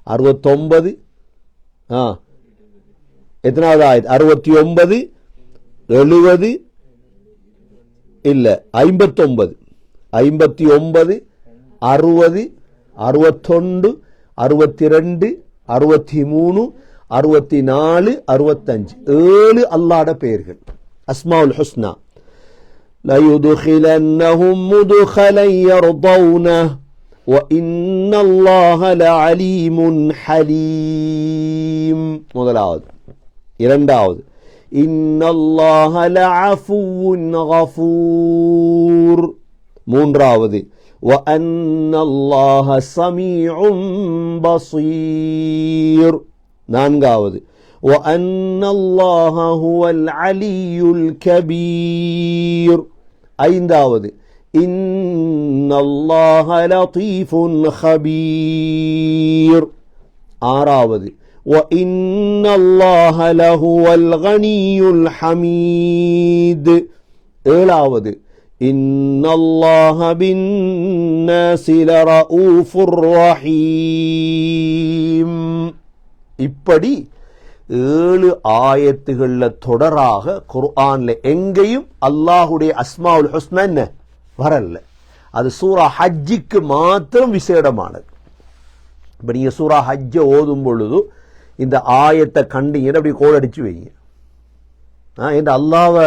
69. எத்தனாவது ஆயத்து? 69, 70 இல்ல 59, 59, 60, 61, 62, 63, 64, 65. 7 அல்லாஹ்ட பெயர்கள் அஸ்மாவுல் ஹுஸ்னா. لَيُدْخِلَنَّهُمْ مُدْخَلًا يَرْضَوْنَهُ وَإِنَّ اللَّهَ لَعَلِيمٌ حَلِيمٌ. முதலாவது. இரண்டாவது, إِنَّ اللَّهَ لَعَفُوٌّ غَفُورٌ. மூன்றாவது, وَأَنَّ اللَّهَ سَمِيعٌ بَصِيرٌ. நான்காவது, وَأَنَّ اللَّهَ هُوَ الْعَلِيُّ الْكَبِيرُ. ஐந்தாவது, إِنَّ اللَّهَ لَطِيفٌ خَبِيرٌ. ஆறாவது, وَإِنَّ اللَّهَ لَهُوَ الْغَنِيُّ الْحَمِيدُ. ஏழாவது, إِنَّ اللَّهَ بِالنَّاسِ لَرَؤُوفٌ رَحِيمٌ. இப்படி 7 ஆயத்துகள்ல தொடராக குர்ஆன்ல எங்கேயும் அல்லாஹ்வுடைய அஸ்மாவுல் ஹுஸ்னா என்ன வரல. அது சூரா ஹஜ்ஜுக்கு மாத்திரம் விசேடமானது. இப்ப நீங்க சூரா ஹஜ்ஜ ஓதும் பொழுது இந்த ஆயத்தை கண்டீங்க அப்படி கோலடிச்சு வைங்க. என்று அல்லாஹ்வை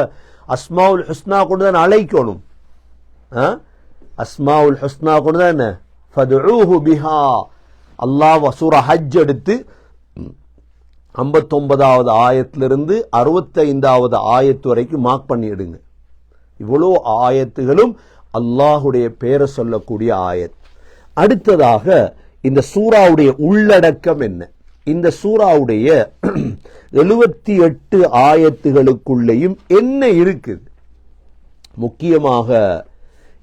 அஸ்மாவுல் ஹுஸ்னா கொண்டு தான் அழைக்கணும். அஸ்மாவுல் ஹுஸ்னா கொண்டு தான் என்ன ஃபதுஊஹு பிஹா. அல்லாஹ் சூரா ஹஜ் எடுத்து 59வது ஆயத்திலிருந்து 65வது ஆயத்து வரைக்கும் மார்க் பண்ணி எடுங்க. இவ்வளோ ஆயத்துகளும் அல்லாஹுடைய பேரை சொல்லக்கூடிய ஆயத். அடுத்ததாக இந்த சூராவுடைய உள்ளடக்கம் என்ன? இந்த சூராவுடைய 78 ஆயத்துகளுக்குள்ளேயும் என்ன இருக்குது? முக்கியமாக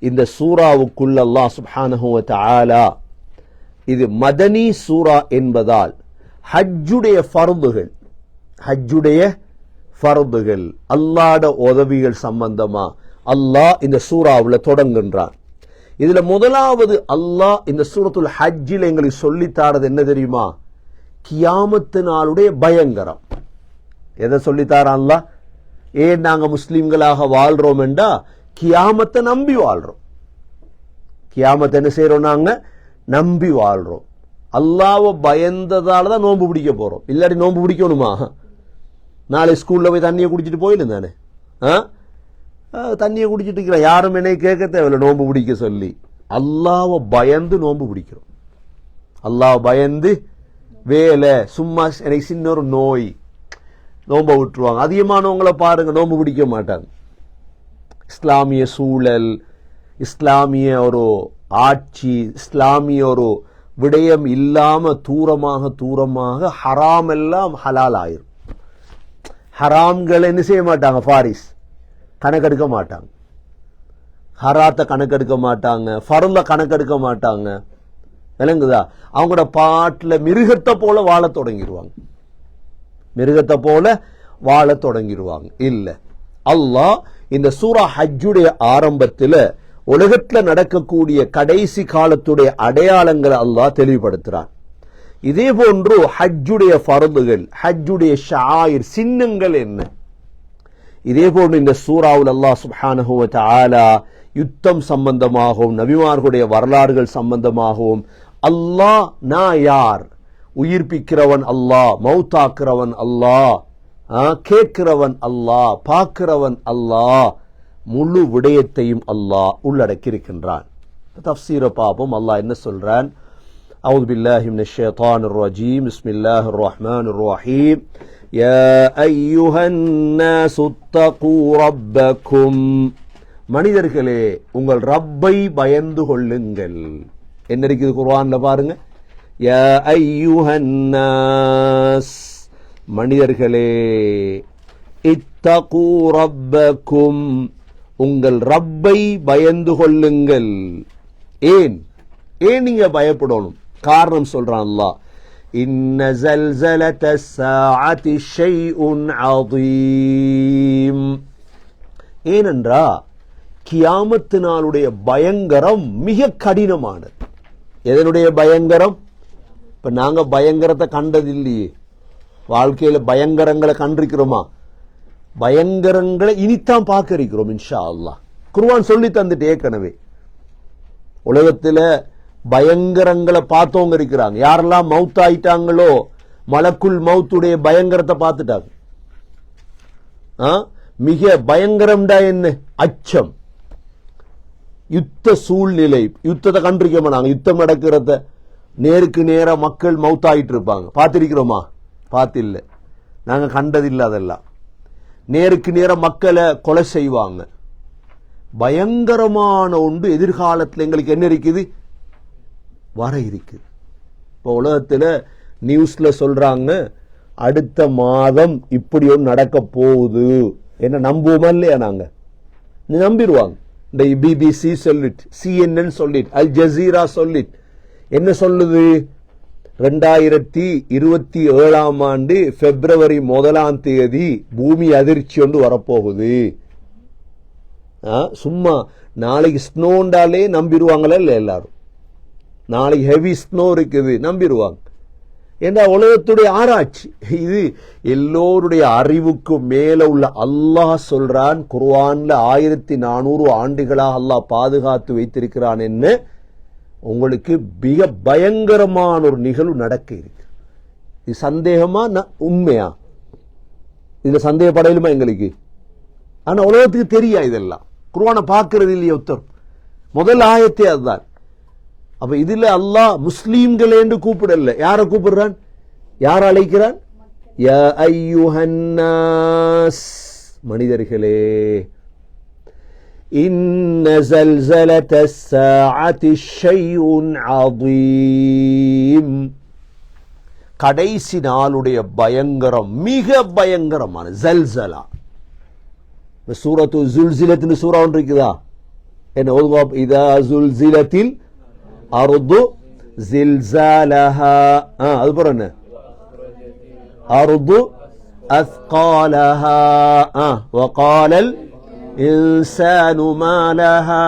இந்த சூராவுக்குள்ள அல்லாஹ் சுப்ஹானஹு வ தஆலா, இது மதனி சூரா என்பதால் ஹஜ்ஜுடைய ஃபர்துகள் அல்லாஹ்ட உதவிகள் சம்பந்தமா அல்லாஹ் இந்த சூராவில் தொடங்குகின்றான். இதுல முதலாவது அல்லாஹ் இந்த சூரத்துல் ஹஜ்ஜில் எங்களுக்கு சொல்லித்தாரது என்ன தெரியுமா? கியாமத்து நாளுடைய பயங்கரம். எதை சொல்லித்தாரா அல்லாஹ்? ஏன் நாங்க முஸ்லிம்களாக வாழ்றோம் என்றா கியாமத்தை நம்பி வாழ்றோம். கியாமத்தை என்ன செய்யறோம்? நம்பி வாழ்றோம். அல்லாஹ்வை பயந்ததால தான் நோன்பு பிடிக்க போறோம். இல்லாட்டி நோன்பு பிடிக்கணுமா? நாளை ஸ்கூல்ல போய் தண்ணியை குடிச்சிட்டு போயிடும் தானே. தண்ணியை குடிச்சிட்டு இருக்கிற யாரும் என்னை கேட்க தேவையில்லை நோன்பு பிடிக்க சொல்லி. அல்லாஹ்வை பயந்து நோன்பு பிடிக்கிறோம். அல்லாஹ் பயந்து வேலை சும்மா எனக்கு சின்ன ஒரு நோய் நோன்பை விட்டுருவாங்க. அதிகமானவங்களை பாருங்க நோன்பு பிடிக்க மாட்டாங்க. இஸ்லாமிய சூழல், இஸ்லாமிய ஒரு ஆட்சி, இஸ்லாமிய ஒரு விடயம் இல்லாம தூரமாக ஹராம் எல்லாம் ஹலால் ஆயிரும். ஹராம்கள் என்ன செய்ய மாட்டாங்க, ஃபாரிஸ் கணக்கெடுக்க மாட்டாங்க, ஹராத்தை கணக்கெடுக்க மாட்டாங்க, ஃபர்ல கணக்கெடுக்க மாட்டாங்க. விளங்குதா? அவங்களோட பாட்டுல மிருகத்தை போல வாழ தொடங்கிடுவாங்க. மிருகத்தை போல வாழ தொடங்கிடுவாங்க. இல்ல, அல்லாஹ் இந்த சூரா ஹஜ்ஜுடைய ஆரம்பத்துல உலகத்துல நடக்கக்கூடிய கடைசி காலத்துடைய அடையாளங்களை அல்லாஹ் தெளிவுபடுத்துறான். இதே போன்று ஹஜ்ஜுடைய ஃபர்துகள், ஹஜ்ஜுடைய ஷாயிர் சின்னங்கள் என்ன, இதே போன்று இந்த சூராவுல் அல்லாஹ் சுப்ஹானஹு வ தஆலா யுத்தம் சம்பந்தமாகவும் நபிமார்களுடைய வரலாறுகள் சம்பந்தமாகவும் அல்லாஹ் நான் யார், உயிர்ப்பிக்கிறவன் அல்லாஹ், மௌத்தாக்குறவன் அல்லாஹ், கேட்கிறவன் அல்லாஹ், பார்க்கிறவன் அல்லாஹ், முழு விடயத்தையும் அல்லாஹ் உள்ளடக்கி இருக்கின்றான். தஃப்சீரை பார்ப்போம். அல்லாஹ் என்ன சொல்றான்? அஊது பில்லாஹி மினஷ் ஷைத்தானிர் ரஜீம். பிஸ்மில்லாஹிர் ரஹ்மானிர் ரஹீம். யா அய்யுஹன் நாஸு தகூ ரப்பக்கும், மனிதர்களே உங்கள் ரப்பை பயந்து கொள்ளுங்கள். என்ன இருக்குது குர்ஆன்ல பாருங்க. யா அய்யுஹன் நாஸ், மனிதர்களே, இத்தகூ ரப்பக்கும், உங்கள் ரப்பை பயந்து கொள்ளுங்கள். ஏன் நீங்க பயப்படணும்? காரணம் சொல்றான் அல்லாஹ். இன்ன ஸல்ஸலத்தஸ் ஸாஅத்தி ஷைஉன் அதீம், ஏனென்றா கியாமத்து நாளுடைய பயங்கரம் மிக கடினமானது. எதனுடைய பயங்கரம்? இப்ப நாங்க பயங்கரத்தை கண்டதில்லையே, வாழ்க்கையில பயங்கரங்களை கண்டிருக்கிறோமா? பயங்கரங்களை இனித்தான் பார்க்க இருக்கிறோம் இன்ஷா அல்லாஹ். குர்ஆன் சொல்லி தந்துட்டு ஏற்கனவே உலகத்துல பயங்கரங்களை பார்த்தவங்க இருக்கிறாங்க. யாரெல்லாம் மவுத் ஆயிட்டாங்களோ மலக்குல் மவுத்துடைய பயங்கரத்தை பார்த்துட்டாங்க. மிக பயங்கரம்டா என்ன? அச்சம், யுத்த சூழ்நிலை. யுத்தத்தை கண்டிருக்கோமா நாங்க? யுத்தம் நடக்கிறத நேருக்கு நேர மக்கள் மவுத்தாயிட்டு இருப்பாங்க, பார்த்திருக்கிறோமா? பார்த்தில்ல, நாங்க கண்டதில்லை. அதெல்லாம் நேருக்கு நேர மக்களை கொலை செய்வாங்க. பயங்கரமான ஒன்று எதிர்காலத்தில் எங்களுக்கு என்ன இருக்குது, வர இருக்குது. இப்போ உலகத்துல நியூஸ்ல சொல்றாங்க அடுத்த மாதம் இப்படி ஒன்று நடக்க போகுது. என்ன நம்புவோமா இல்லையா? நாங்க நம்பிடுவாங்க. இந்த பிபிசி சொல்லிட், CNN சொல்லிட், அல் ஜசீரா சொல்லிட். என்ன சொல்லுது? 2027 பிப்ரவரி 1 பூமி அதிர்ச்சி ஒன்று வரப்போகுது. சும்மா நாளைக்கு ஸ்னோண்டாலே நம்பிடுவாங்களா இல்ல? எல்லாரும் நாளைக்கு ஹெவி ஸ்னோ இருக்குது நம்பிடுவாங்க. ஏன்னா உலகத்துடைய ஆராய்ச்சி இது. எல்லோருடைய அறிவுக்கு மேல உள்ள அல்லாஹ் சொல்றான் குர்ஆன்ல 1400 ஆண்டுகளாக அல்லாஹ் பாதுகாத்து வைத்திருக்கிறான். என்ன உங்களுக்கு மிக பயங்கரமான ஒரு நிகழ்வு நடக்க இருக்கு. இது சந்தேகமா உண்மையா? இதுல சந்தேகப்படையிலுமா எங்களுக்கு? ஆனா உலகத்துக்கு தெரியா இதெல்லாம். குர்ஆனை பார்க்கிறது இல்லையா ஒருத்தர்? முதல் ஆயத்தே அதுதான். அப்ப இதுல அல்லாஹ் முஸ்லீம்கள் என்று கூப்பிடல. யாரை கூப்பிடுறான்? யார் அழைக்கிறான்? யா அய்யுஹன் நாஸ், மனிதர்களே. இன்ன ஸல்ஸலத்தஸ் ஸாஅத்தி ஷைஉன் அதீம், கடைசி நாளுடைய பயங்கரம் மிக பயங்கரமான. ஸல்ஸலா, சூரத்து ஸுல்ஸிலத்னு சூரா ஒன்று இருக்குதா? என்ன ஓதுவா? இதா ஸுல்ஸிலத்தில் அர்து ஸில்ஸாலஹா. அது போற என்ன? அர்து அஸ்காலஹா வகாலல் இன்சானு மா லஹா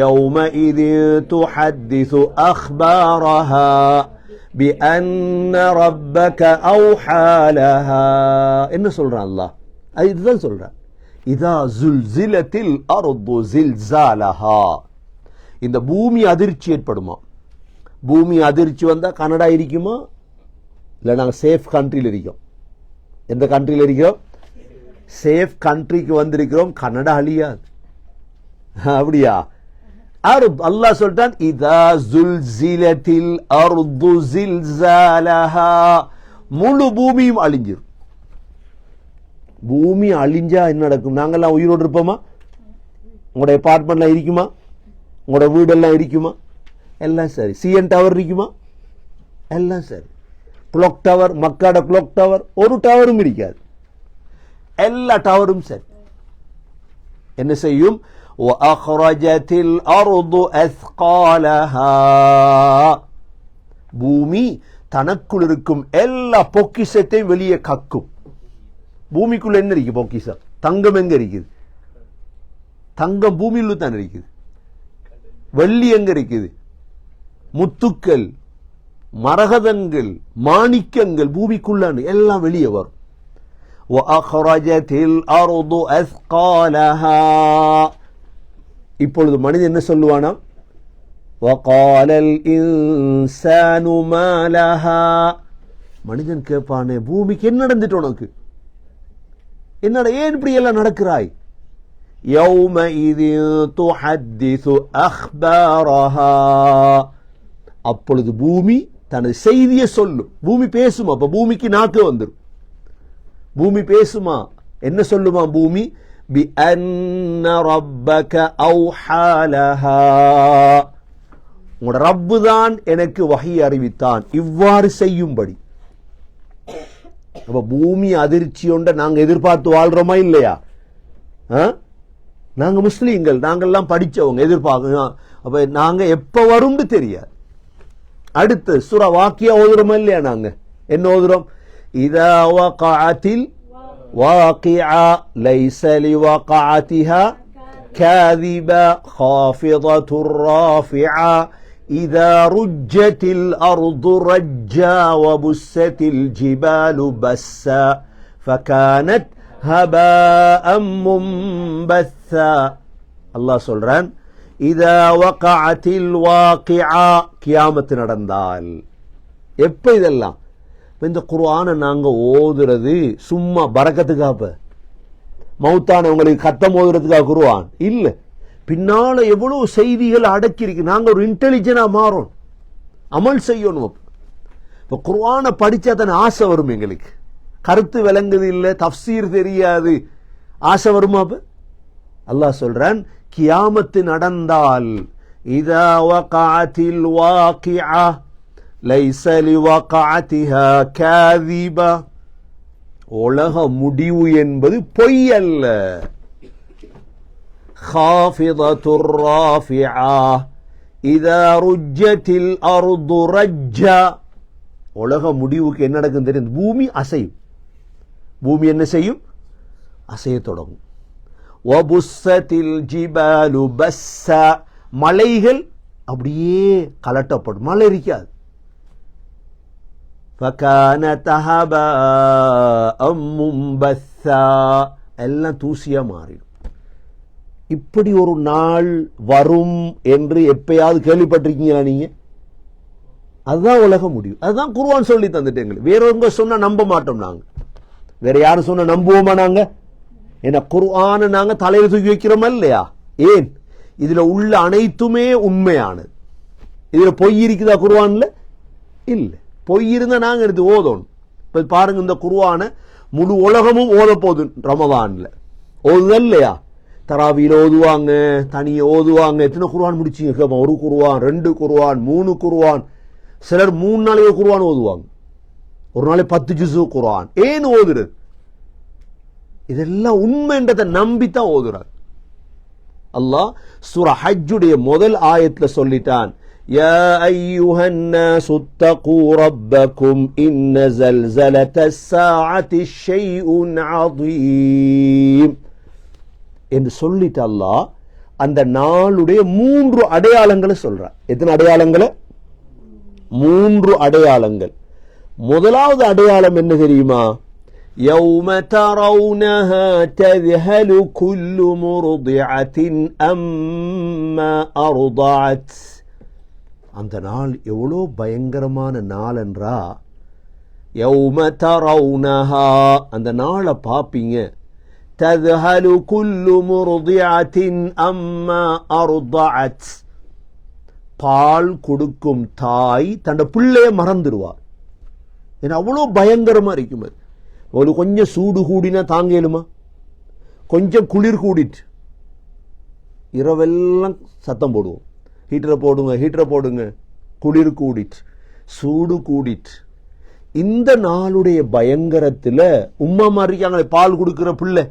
யௌமஇதின் துஹத்திஸு அக்பாரஹா பிஅன்ன ரப்பக அவ்ஹா லஹா. என்ன சொல்றான் அல்லாஹ்? இதுதான் சொல்றான். இதா ஸுல்ஸிலத்தில் அர்து ஸில்ஸாலஹா, இந்த பூமி அதிர்ச்சி ஏற்படுமா? பூமி அதிர்ச்சி வந்தா கனடா இருக்குமா? இல்லை நாங்கள் சேஃப் கண்ட்ரியில் இருக்கோம். எந்த கண்ட்ரியில் இருக்கிறோம்? சேஃப் கண்ட்ரிக்கு வந்திருக்கிறோம். கனடா அழியாது. அப்படியா? அல்லாஹ் சொல்லிட்டான், இதா ஜுல்சிலத்தில் அர்து ஜில்சாலஹா, முழு பூமியும் அழிஞ்சிரும். பூமி அழிஞ்சா என்ன நடக்கும்? நாங்கெல்லாம் உயிரோடு இருப்போமா? உங்களோட அபார்ட்மெண்ட்லாம் இருக்குமா? உங்களோட வீடெல்லாம் இருக்குமா? எல்லாம் சரி. சிஎன் டவர் இருக்குமா? எல்லாம் சரி. கிளாக் டவர், மக்காட கிளாக் டவர், ஒரு டவரும் இருக்காது. எல்லா டவரும் சரி. என்ன செய்யும்? وَأَخْرَجَتِ الْأَرْضُ أَثْقَالَهَا, பூமி தனக்குள் இருக்கும் எல்லா பொக்கிஷத்தையும் வெளியே கக்கும். பூமிக்குள்ள என்ன இருக்கு? பொக்கிஷம். தங்கம் எங்க இருக்குது? தங்கம் பூமியில தான் இருக்குது. வெள்ளி எங்க இருக்குது? முத்துக்கள், மரகதங்கள், மாணிக்கங்கள் பூமிக்குள்ள எல்லாம் வெளியே வரும். وَأَخْرَجَتِ الْأَرْضُ أَثْقَالَهَا. இப்பொழுது மனிதன் என்ன சொல்லுவானா? وَقَالَ الْإِنسَانُ مَا لَهَا. மனிதன் கேட்பானே, பூமிக்கு என்ன நடந்துட்டு உனக்கு? என்னடா, ஏன் இப்படி எல்லாம் நடக்கிறாய்? يَوْمَئِذٍ تُحَدِّثُ أَخْبَارَهَا. அப்பொழுது பூமி தனது செய்தியை சொல்லும். பூமி பேசுமா? அப்ப பூமிக்கு நாக்கு வந்துடும். பூமி பேசுமா? என்ன சொல்லுமா பூமி? بِأَنَّ رَبَّكَ أَوْحَى لَهَا. உங்களோட ரப்பு தான் எனக்கு வஹி அறிவித்தான் இவ்வாறு செய்யும்படி. அப்ப பூமி அதிர்ச்சி ஒன்ற நாங்க எதிர்பார்த்து வாழ்றோமா இல்லையா? நாங்க முஸ்லீம்கள், நாங்கெல்லாம் படிச்சவங்க, எதிர்பார்க்க. அப்ப நாங்க எப்ப வரும்னு தெரியாது. அடுத்து சூரா வாக்கியா ஓதுறோமா இல்லையா? நாங்க என்ன ஓதுறோம்? இதா வகஅத்தில் வாகிஆ லைஸ லிவகஅதிஹா காதிபா காஃபிதத்துர் ராஃபிஆ இதா ருஜ்ஜத்தில் அர்து ரஜ்ஜா வபுஸ்ஸத்தில் ஜிபாலு பஸ்ஸா ஃபகானத் ஹபாஅம் மும்பஸ்ஸா. அல்லாஹ் சொல்றான், இதா வகஅத்தில் வாகிஆ, கியாமத் நடந்தால். எப்ப இதெல்லாம்? இந்த குர்ஆனை நாங்க ஓதுறது சும்மா பரக்கத்துக்காக, மௌத்தானவங்களுக்கு கத்தம் ஓதுறதுக்காக குர்ஆன் இல்ல. பின்னால எவ்வளவு செய்திகள் அடக்கி இருக்கு. நாங்க ஒரு இன்டெலிஜென்டா மாறோம், அமல் செய்யணும். இப்ப குர்ஆனை படிச்சா தானே ஆசை வரும். எங்களுக்கு கருத்து விளங்குது இல்ல, தஃப்சீர் தெரியாது, ஆசை வருமா? அல்லாஹ் சொல்றான், கியாமத்து நடந்தால், இதா வகஅத்தில் வாகிஆ லைஸ லிவகஅதிஹா காதிபா, உலக முடிவு என்பது பொய் அல்ல. காஃபிதத்துர் ராஃபிஆ இதா ருஜ்ஜத்தில் அர்து ரஜ்ஜா, உலக முடிவுக்கு என்ன நடக்கும் தெரியும்? பூமி அசையும். பூமி என்ன செய்யும்? அசைய தொடங்கும். வபுஸ்ஸத்தில் ஜிபாலு பஸ்ஸா, மலைகள் அப்படியே கலட்டப்படும், மழை இருக்காது. ஃபகானத் ஹபாஅம் மும்பஸ்ஸா, எல்லாம் தூசியா மாறிடும். இப்படி ஒரு நாள் வரும் என்று எப்பயாவது கேள்விப்பட்டிருக்கீங்களா நீங்க? அதுதான் உலக முடிவு. அதுதான் குர்ஆன் சொல்லி தந்துட்டு எங்களுக்கு. வேறவங்க சொன்னா நம்ப மாட்டோம் நாங்க. வேற யாரும் சொன்னா நம்புவோமா நாங்க? ஏன்னா குர்ஆனை நாங்க தலையில தூக்கி வைக்கிறோமா இல்லையா? ஏன்? இதுல உள்ள அனைத்துமே உண்மையானது. இதுல பொய் இருக்குதா குர்ஆன்ல? இல்ல. பொய் இருந்தா நாங்க எடுத்து ஓதணும். இப்ப பாருங்க, இந்த குர்ஆனை முழு உலகமும் ஓத போகுது ரமதான்ல. ஓதுதல் இல்லையா? தராவியில ஓதுவாங்க, தனிய ஓதுவாங்க. எத்தனை குர்ஆன் முடிச்சீங்க கேட்பான். ஒரு குர்ஆன், 2 குர்ஆன், 3 குர்ஆன். சிலர் 3 நாளைக்கு குர்ஆன் ஓதுவாங்க. ஒரு நாளைக்கு 10 ஜுஸு குர்ஆன். ஏன் ஓதுறது? இதெல்லாம் உண்மைன்றதை நம்பித்தான் ஓதுறார். அல்லாஹ் சூரா ஹஜ்ஜுடைய முதல் ஆயத்துல சொல்லிட்டான், யா அய்யுஹன் நாஸு தகூ ரப்பக்கும் இன்ன ஸல்ஸலத்தஸ் ஸாஅத்தி ஷைஉன் அதீம் என்று சொல்லிட்டு அல்லாஹ் அந்த நாளுடைய 3 அடையாளங்களை சொல்றார். எத்தனை அடையாளங்களை? 3 அடையாளங்கள். முதலாவது அடையாளம் என்ன தெரியுமா? يَوْمَ تَرَوْنَهَا تَذْهَلُ كُلُّ مُرْضِعَةٍ أَمَّا أَرْضَعَتْ. அந்த நாள் எவ்வளோ பயங்கரமான நாள் என்றா, யௌம தரவுனஹா, அந்த நாளை பார்ப்பீங்க. தத்ஹலு குல்லு முர்திஅத்தின் அம்மா அர்தஅத், பால் கொடுக்கும் தாய் தன் பிள்ளைய மறந்துடுவார். ஏன்னா அவ்வளோ பயங்கரமா இருக்கும். அது ஒரு கொஞ்சம் சூடு கூடினா தாங்கலுமா? கொஞ்சம் குளிர் கூடிட்டு இரவெல்லாம் சத்தம் போடுவோம், ஹீட்டரை போடுங்க, ஹீட்டரை போடுங்க. குளிர் கூடிட்டு சூடு கூடிட்டு இந்த நாளுடைய பயங்கரத்தில் உம்மாமார் இருக்காங்களே, பால் கொடுக்குற பிள்ளை.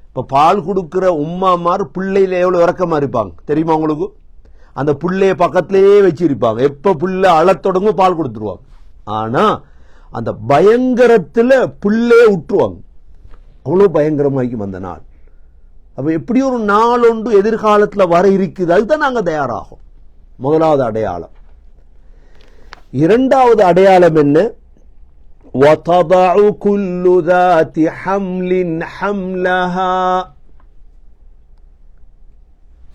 இப்போ பால் கொடுக்குற உம்மாமார் பிள்ளையில எவ்வளோ இறக்கமா இருப்பாங்க தெரியுமா உங்களுக்கு? அந்த பிள்ளைய பக்கத்திலேயே வச்சிருப்பாங்க. எப்போ பிள்ளை அழத்தொடங்க பால் கொடுத்துருவாங்க. ஆனா அந்த பயங்கரத்தில் பிள்ளைய விட்டுருவாங்க. அவ்வளோ பயங்கரமாக்கும் அந்த நாள். அப்ப எப்படி ஒரு நாள் ஒன்று எதிர்காலத்தில் வர இருக்குது, அதுதான் நாங்கள் தயாராகும். முதலாவது அடையாளம். இரண்டாவது அடையாளம் என்ன? وَتَضَعُ كُلُّ ذَاتِ حَمْلٍ حَمْلَهَا,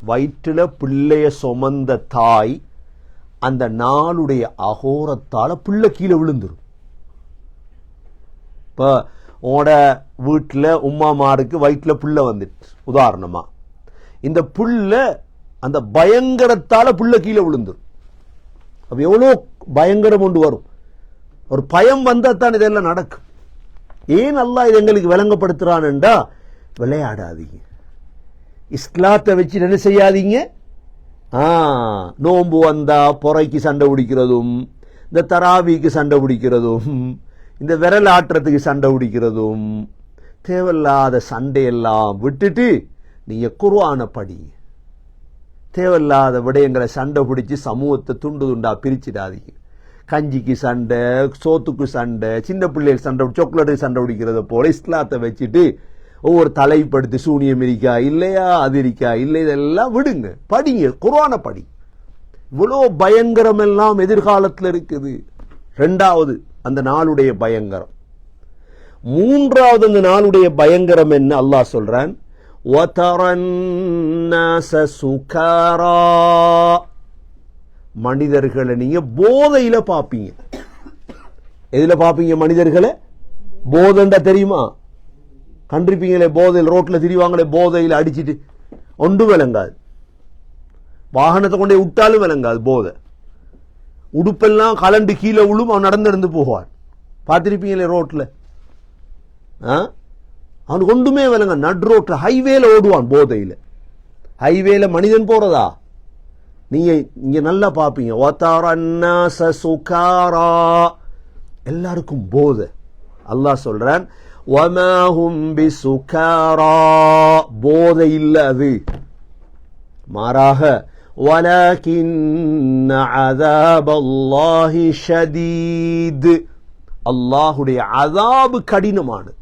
வயிற்றுல பிள்ளைய சுமந்த தாய் அந்த நாளுடைய அகோரத்தால பிள்ளை கீழே விழுந்துரும். இப்ப உங்களோட வீட்டில் உம்மாமாருக்கு வயிற்றுல பிள்ளை வந்துட்டு உதாரணமா, இந்த புள்ள அந்த பயங்கரத்தால புள்ள கீழே விழுந்துரும். அப்ப எவ்வளோ பயங்கரம் கொண்டு வரும். ஒரு பயம் வந்தா தான் இதெல்லாம் நடக்கும். ஏன் அல்லாஹ் இது எங்களுக்கு விளங்கப்படுத்துறான்டா, விளையாடாதீங்க, இஸ்லாத்தை வச்சு என்ன செய்யாதீங்க. நோம்பு வந்தா பொறைக்கு சண்டை பிடிக்கிறதும், இந்த தராவிக்கு சண்டை பிடிக்கிறதும், இந்த விரல் ஆட்டுறதுக்கு சண்டை பிடிக்கிறதும், தேவையில்லாத சண்டையெல்லாம் விட்டுட்டு நீங்க குர்ஆனை படிங்க. தேவையில்லாத விடயங்களை சண்டை பிடிச்சி சமூகத்தை துண்டு துண்டா பிரிச்சிடாதீங்க. கஞ்சிக்கு சண்டை, சோத்துக்கு சண்டை, சின்ன பிள்ளைகள் சண்டை, சாக்லேட்டுக்கு சண்டை பிடிக்கிறத போல இஸ்லாத்தை வச்சுட்டு ஒவ்வொரு தலைப்படுத்தி சூனியம் இருக்கா இல்லையா, அது இருக்கா இல்லை, இதெல்லாம் விடுங்க, படிங்க, குர்ஆனை படி. இவ்வளோ பயங்கரம் எல்லாம் எதிர்காலத்தில் இருக்குது. ரெண்டாவது அந்த நாளுடைய பயங்கரம். மூன்றாவது அந்த நாளுடைய பயங்கரம் என்ன? அல்லாஹ் சொல்றான், وَتَرَى النَّاسَ سُكَارَى, மனிதர்களை நீங்க போதையில பாப்பீங்க. எதுல பாப்பீங்க மனிதர்களை? போதைண்டா தெரியுமா? கண்டிருப்பீங்களே, போதையில் ரோட்ல திரிவாங்களே, போதையில் அடிச்சிட்டு ஒன்று விளங்காது. வாகனத்தை கொண்டே விட்டாலும் விளங்காது. போதை உடுப்பெல்லாம் கலண்டு கீழே விழும், அவன் நடந்து போவான். பார்த்திருப்பீங்களே ரோட்ல. அவனுக்கு ஒன்றுமே விளங்க. நடு ரோட்ல ஹைவேல ஓடுவான் போதையில. ஹைவேல மனிதன் போறதா? நீங்க இங்க நல்லா பாப்பீங்க. எல்லாருக்கும் போதை. அல்லாஹ் சொல்றான், وَمَا هُمْ بِسُكَارَى, போதை இல்ல அது. மாறாக وَلَكِنَّ عَذَابَ اللَّهِ شَدِيدٌ, அல்லாஹுடைய அஸாபு கடினமானது.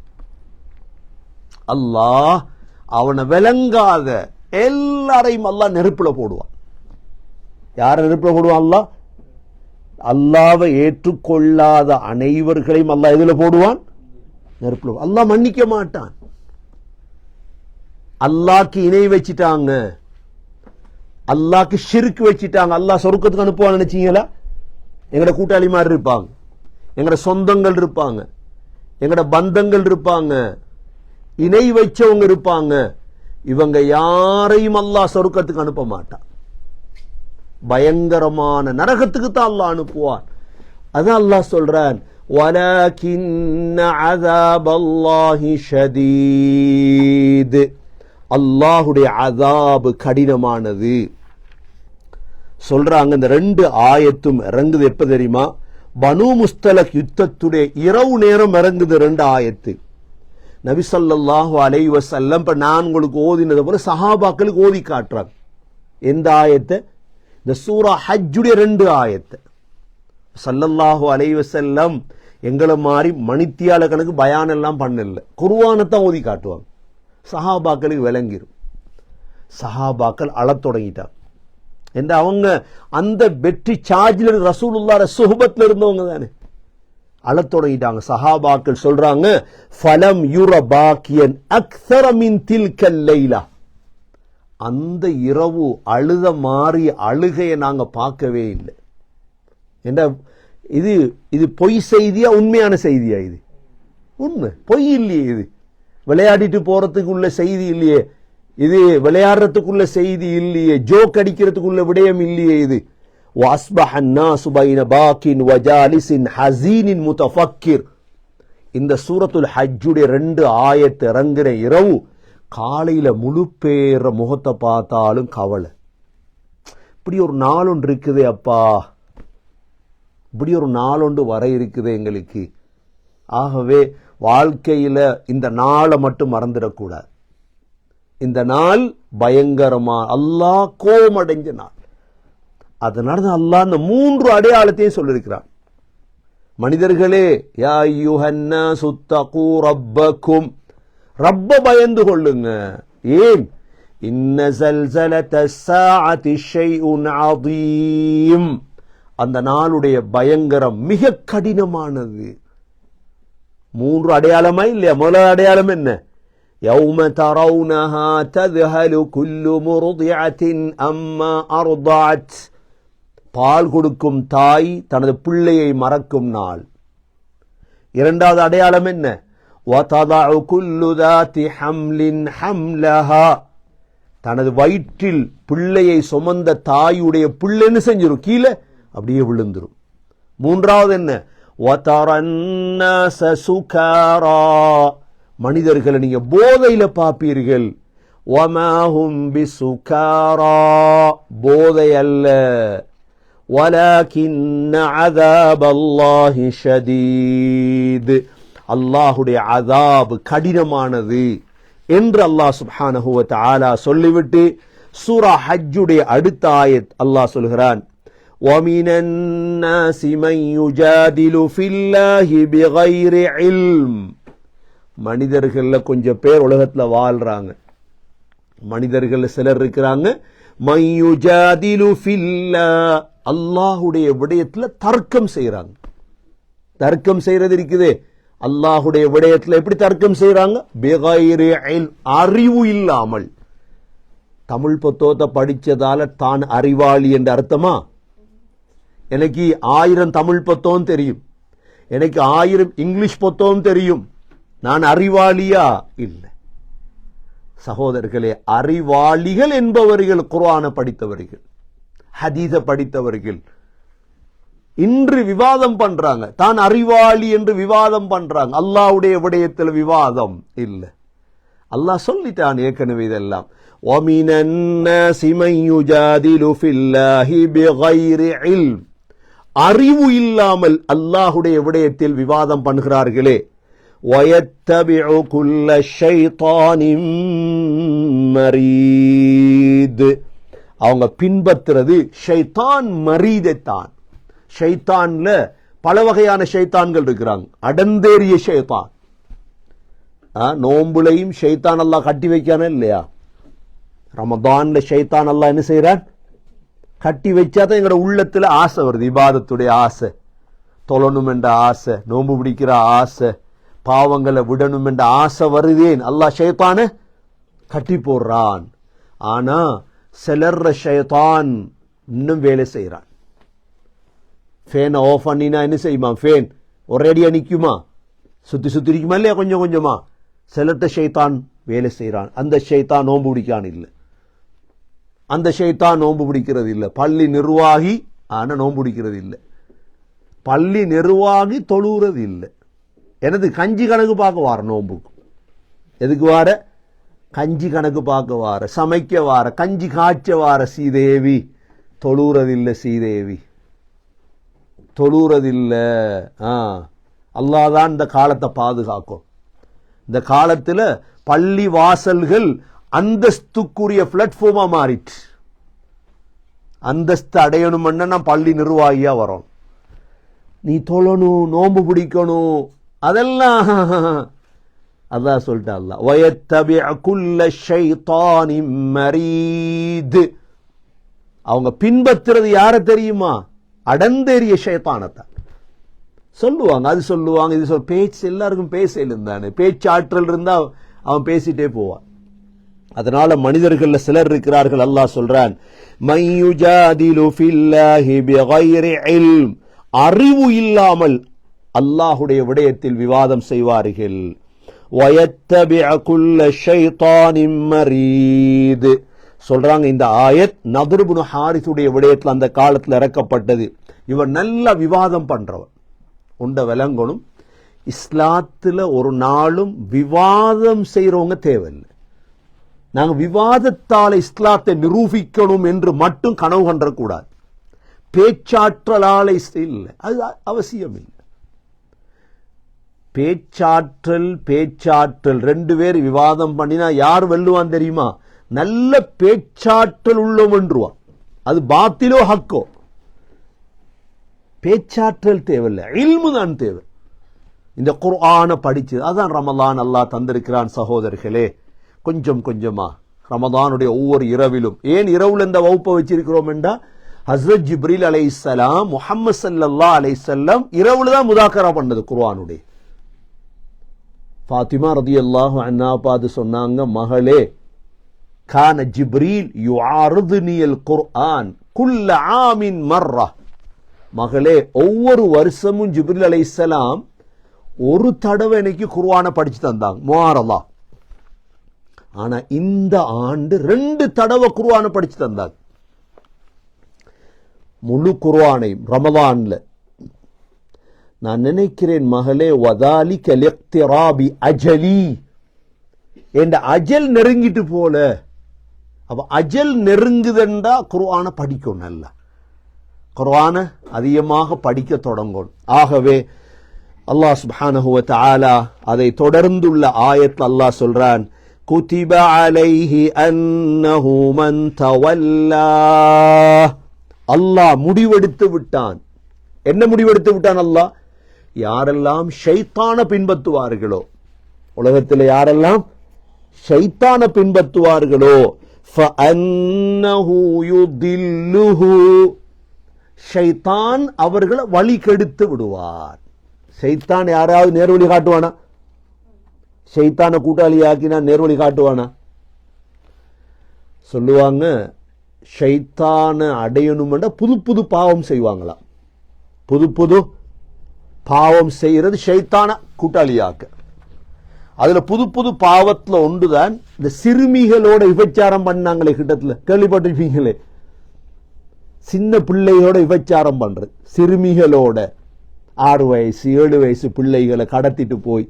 அல்லாஹ் அவனை விளங்காத எல்லாரையும் அல்லாஹ் நெருப்புல போடுவான். யார நெருப்புல போடுவான்? அல்லாஹ் அல்லாஹ்வை ஏற்றுக்கொள்ளாத அனைவர்களையும் அல்லாஹ் எதுல போடுவான்? நெருப்புல. அல்லாஹ் மன்னிக்க மாட்டான். அல்லாஹ்க்கு இணை வச்சிட்டாங்க, அல்லாஹ்க்கு ஷிர்க் வச்சிட்டாங்க, அல்லாஹ் சொர்க்கத்துக்கு அனுப்புவான்னு நினைச்சீங்களா? எங்கட கூட்டாளி மாதிரி இருப்பாங்க, எங்கட சொந்தங்கள் இருப்பாங்க, எங்கட பந்தங்கள் இருப்பாங்க, இணை வச்சவங்க இருப்பாங்க. இவங்க யாரையும் அல்லாஹ் சொர்க்கத்துக்கு அனுப்ப மாட்டான். பயங்கரமான நரகத்துக்கு தான் அல்லாஹ் அனுப்புவான். அதான் அல்லாஹ் சொல்றான், وَلَكِنَّ عَذَابَ اللَّهِ شَدِيدٌ, அல்லாஹுடைய அஸாபு கடினமானது. சொல்றாங்க. இந்த ரெண்டு ஆயத்தும் இறங்குது எப்ப தெரியுமா? பனு முஸ்தலக் யுத்தத்துடைய இரவு நேரம் இறங்குது ரெண்டு ஆயத்து. நபி ஸல்லல்லாஹு அலைஹி வஸல்லம் இப்ப நான் உங்களுக்கு ஓதினது போல சஹாபாக்களுக்கு ஓதி காட்டுறாங்க. எந்த ஆயத்தை? இந்த சூரா ஹஜ்ஜுடைய ரெண்டு ஆயத்தை. ஸல்லல்லாஹு அலைஹி வஸல்லம் எங்களை மாதிரி மணித்தியால கணக்கு பயான் எல்லாம் பண்ணல, குர்ஆனைத்தான் ஓதி காட்டுவாங்க. சஹாபாக்களுக்கு விளங்கிரும். சஹாபாக்கள் அழத் தொடங்கிட்டாங்க. என்ற அவங்க அந்த வெற்றி சார்ஜில் ரசூலுல்லாஹ் சுஹபத்துல இருந்தவங்க தானே, அழத் தொடங்கிட்டாங்க. சஹாபாக்கள் சொல்றாங்க, ஃபலம் யுர பாக்கியன் அக்ஸர மின் தில்கல் லைலா, அந்த இரவு அழுத மாறி அழுகையை நாங்க பார்க்கவே இல்லை. என்ற இது இது பொய் செய்தியா உண்மையான செய்தியா? இது உண்மை, பொய் இல்லையே. இது விளையாடிட்டு போறதுக்கு உள்ள செய்தி இல்லையே, இது விளையாடுறதுக்குள்ள செய்தி இல்லையே, ஜோக் அடிக்கிறதுக்குள்ள விடயம் இல்லையே. இது وَأَصْبَحَ النَّاسُ بَيْنَ بَاكٍ وَجَالِسٍ حَزِينٍ مُتَفَكِّرٍ. இந்த சூரத்துல் ஹஜ்ஜுடைய 2 ஆயத்து இறங்குற இரவு காலையில முழு பேர முகத்தை பார்த்தாலும் கவலை. இப்படி ஒரு நாள் ஒன்று இருக்குது அப்பா, இப்படி ஒரு நாள் ஒன்று வர இருக்குது எங்களுக்கு. ஆகவே வாழ்க்கையில இந்த நாளை மட்டும் மறந்துடக்கூடாது. இந்த நாள் பயங்கரமா அல்லாஹ் கோபமடைஞ்ச நாள். அதனால தான் அல்லாஹ் இந்த 3 அடையாளத்தையும் சொல்லியிருக்கிறான். மனிதர்களே, யா அய்யுஹன்னாஸு தகூ ரப்பக்கும், ரப்ப பயந்து கொள்ளுங்க. ஏன்? இன்ன ஸல்ஸலத்தஸ் ஸாஅத்தி ஷைஉன் அதீம், அந்த நாளுடைய பயங்கரம் மிக கடினமானது. 3 அடையாளமா இல்லையா? முதல் அடையாளம் என்ன? யௌம தரவுனஹா தذهل குல்லு முர்திஅத்தின் அம்மா அர்தஅத், பால் கொடுக்கும் தாய் தனது பிள்ளையை மறக்கும் நாள். இரண்டாவது அடையாளம் என்ன? வததஉ குல்லு ذாத்தி ஹம்லின் ஹம்லஹா, தனது வயிற்றில் பிள்ளையை சுமந்த தாயுடைய பிள்ளைன்னு செஞ்சிரும், கீழே அப்படியே விழுந்துரும். மூன்றாவது என்ன? வதரன்னாஸ சுகாரா, மனிதர்களை நீங்க போதையில பாப்பீர்கள். வமாஹும் பிசுகாரா, போதை அல்ல. வலகின்ன அஸாபல்லாஹி ஷதீத், அல்லாஹுடைய அஸாப் கடினமானது என்று அல்லாஹ் சுப்ஹானஹு வ தஆலா சொல்லிவிட்டு சூரா ஹஜ்ஜுடைய அடுத்த ஆயத் அல்லாஹ் சொல்கிறான், வமினன் நாஸி மன் யுஜாதிலு ஃபில்லாஹி பிகைரி இல்ம், மனிதர்கள்ல கொஞ்சம் பேர் உலகத்துல வாழ்றாங்க. மனிதர்கள் சிலர் இருக்கிறாங்க, மன் யுஜாதிலு ஃபில்லாஹ், அல்லாஹ்வுடைய விடயத்துல தர்க்கம் செய்றாங்க. தர்க்கம் செய்யறது இருக்குதே, அல்லாஹ்வுடைய விடயத்துல எப்படி தர்க்கம் செய்றாங்க? பிகைரி இல்ம், அறிவு இல்லாமல். தமிழ் புத்தகத்தை படிச்சதால தான் அறிவாளி என்ற அர்த்தமா? எனக்கு 1000 தமிழ் புத்தகம் தெரியும், எனக்கு 1000 இங்கிலீஷ் புத்தகம் தெரியும், நான் அறிவாளியா? இல்லை. சகோதரர்களே, அறிவாளிகள் என்பவர்கள் குர்ஆனை படித்தவர்கள், ஹதீஸ படித்தவர்கள். இன்று விவாதம் பண்றாங்க, தான் அறிவாளி என்று விவாதம் பண்றாங்க. அல்லாஹ்வுடைய விடயத்தில் விவாதம் இல்லை. அல்லாஹ் சொல்லிட்டான் ஏற்கனவே இதெல்லாம். வமினன் நாஸி மன் யுஜாதிலு ஃபில்லாஹி பிகைரி இல்ம், அறிவு இல்லாமல் அல்லாஹ்வுடைய விடயத்தில் விவாதம் பண்ணுகிறார்களே. வயத்தபிஉ குல்ல ஷைத்தானின் மரீத், அவங்க பின்பற்றுறது ஷைத்தான் மரீதைத்தான். ஷைத்தான்ல பல வகையான ஷைத்தான்கள் இருக்கிறாங்க. அடந்தேறிய ஷைத்தான், நோம்புலையும் ஷைத்தான் அல்லாஹ் கட்டி வைக்கானே இல்லையா? ரமதான்ல ஷைத்தான் அல்லாஹ் என்ன செய்யறான்? கட்டி வச்சாதான் எங்களோட உள்ளத்துல ஆசை வருது, இபாதத்துடைய ஆசை, தொழணும் என்ற ஆசை, நோம்பு பிடிக்கிற ஆசை, பாவங்களை விடணும் என்ற ஆசை வருதேன், அல்லாஹ் ஷைத்தான கட்டி போடுறான். ஆனா சிலர் ஷைத்தான் இன்னும் வேலை செய்யறான். ஃபேன் ஆஃப் பண்ணினா என்ன செய்யுமா? ஃபேன் ஒரேடியா நிக்குமா? சுத்தி சுத்தி இருக்குமா இல்லையா? கொஞ்சம் கொஞ்சமா. சிலர்ட்ட ஷைத்தான் வேலை செய்யறான். அந்த ஷைத்தான் நோம்பு பிடிக்கான் இல்லை, அந்த ஷைத்தான் நோம்பு பிடிக்கிறது இல்லை. பள்ளி நிர்வாகி ஆனா நோம்பு பிடிக்கிறது இல்லை, பள்ளி நிர்வாகி தொழுகிறது இல்லை. எனது கஞ்சி கணக்கு பார்க்க வார நோம்புக்கு. எதுக்கு வார? கஞ்சி கணக்கு பார்க்க வார, சமைக்க வார, கஞ்சி காய்ச்ச வார. சீதேவி தொழுறதில்லை, சீதேவி தொழுறதில்லை. அல்லாஹ்தான் இந்த காலத்தை பாதுகாக்கும். இந்த காலத்துல பள்ளி வாசல்கள் அந்தஸ்துக்குரிய பிளாட்ஃபார்மா மாறிட்டு, அந்தஸ்து அடையணும்னா நான் பள்ளி நிர்வாகியா வரோம், நீ தொழணும், நோம்பு பிடிக்கணும், அதெல்லாம் அல்லாஹ் சொல்லிட்டா. அல்லாஹ் வயத்தபிஉ குல்ல ஷைத்தானின் மரீத், அவங்க பின்பற்றுறது யார தெரியுமா? அடந்தேறிய ஷைத்தானத்தான். சொல்லுவாங்க, அது சொல்லுவாங்க, இது பேச்சு எல்லாருக்கும் பேசலும் தானே, பேச்சாற்றல் இருந்தா அவன் பேசிட்டே போவான். அதனால மனிதர்கள்ல சிலர் இருக்கிறார்கள், அல்லாஹ் சொல்றான், மை யுஜாதிலு ஃபில்லாஹி பிகைரி இல்ம், அறிவு இல்லாமல் அல்லாஹுடைய விடயத்தில் விவாதம் செய்வார்கள். وَيَتَّبِعَ كُلَّ شَيْطَانٍ مَرِيدٍ சொல்றாங்க. இந்த ஆயத் நத்ர் இப்னு ஹாரிஸுடைய விடயத்தில் அந்த காலத்தில் இறக்கப்பட்டது. இவர் நல்ல விவாதம் பண்றவர் உண்ட விளங்கணும். இஸ்லாத்துல ஒரு நாளும் விவாதம் செய்யறவங்க தேவையில்லை. நாங்க விவாதத்தால் இஸ்லாத்தை நிரூபிக்கணும் என்று மட்டும் கனவு கண்டக்கூடாது. பேச்சாற்றலால இல்லை, அது அவசியம் இல்லை. பேச்சாற்றல் ரெண்டு பேர் விவாதம் பண்ணினா யார் வெல்லுவான் தெரியுமா? நல்ல பேச்சாற்றல் உள்ளவன்றுவான். அது பாத்திலோ ஹக்கோ. பேச்சாற்றல் தேவையில்லை, இல்மு தான் தேவை. இந்த குர்ஆனை படிச்சு அதான் ரமலான் அல்லாஹ் தந்திருக்கிறான். சகோதரர்களே, கொஞ்சம் கொஞ்சமா ரமலானுடைய ஒவ்வொரு இரவிலும், ஏன் இரவுல இந்த வகுப்பை வச்சிருக்கிறோம் என்றா, ஹஸ்ரத் ஜிப்ரீல் அலைஹிஸ்ஸலாம் முஹம்மது ஸல்லல்லாஹு அலைஹி வஸல்லம் இரவுல தான் முதாக்கரா பண்ணது குர்ஆனுடைய. ஃபாத்திமா ரலியல்லாஹு அன்ஹா பார்த்து சொன்னாங்க, மகளே, கான ஜிப்ரீல் யுஆரிதுனில் குர்ஆன் குல்ல ஆமின் மர்ரா. மகளே, ஒவ்வொரு வருஷமும் ஜிப்ரீல் அலைஹிஸ்ஸலாம் ஒரு தடவை எனக்கு குர்ஆனை படிச்சு தந்தாங்க, முஆரலா. ஆனா இந்த ஆண்டு 2 தடவை குர்ஆனை படிச்சு தந்தாங்க, முழு குர்ஆனை ரமலான்ல. நான் நினைக்கிறேன் மகளே, வதாலிக லிக்திராபி அஜலி, என்ற அஜல் நெருங்கிட்டு போல. அப்ப அஜல் நெருங்குதண்டா குர்ஆனை படிக்கும், நல்லா குர்ஆனை அதிகமாக படிக்க தொடங்கும். ஆகவே அல்லாஹ் சுப்ஹானஹு வ தஆலா அதை தொடர்ந்துள்ள ஆயத்தில் அல்லாஹ் சொல்றான், குதிப அலைஹி அன்னஹு மன் தவல்லா. அல்லாஹ் முடிவெடுத்து விட்டான். என்ன முடிவெடுத்து விட்டான் அல்லாஹ்? யாரெல்லாம் ஷைத்தான பின்பற்றுவார்களோ, உலகத்தில் யாரெல்லாம் ஷைத்தான பின்பற்றுவார்களோ, ஃபஅன்னஹு யுதில்லுஹு, ஷைத்தான் அவர்களை வழி கெடுத்து விடுவார். ஷைத்தான் யாராவது நேர்வழி காட்டுவானா? ஷைத்தான கூட்டாளி ஆக்கினா நேர்வழி காட்டுவானா? சொல்லுவாங்க, ஷைத்தான அடையணும்னா புது புது பாவம் செய்வாங்களாம். புது புது பாவம் செய்யறது ஷைத்தான கூட்டாளியாக்க. அதுல புது புது பாவத்துல ஒன்றுதான் இந்த சிறுமிகளோட விபச்சாரம் பண்ணாங்களே, கிட்டத்துல கேள்விப்பட்டிருப்பீங்களே, சின்ன பிள்ளையோட விபச்சாரம் பண்றது. சிறுமிகளோட 6 வயசு 7 வயசு பிள்ளைகளை கடத்திட்டு போய்,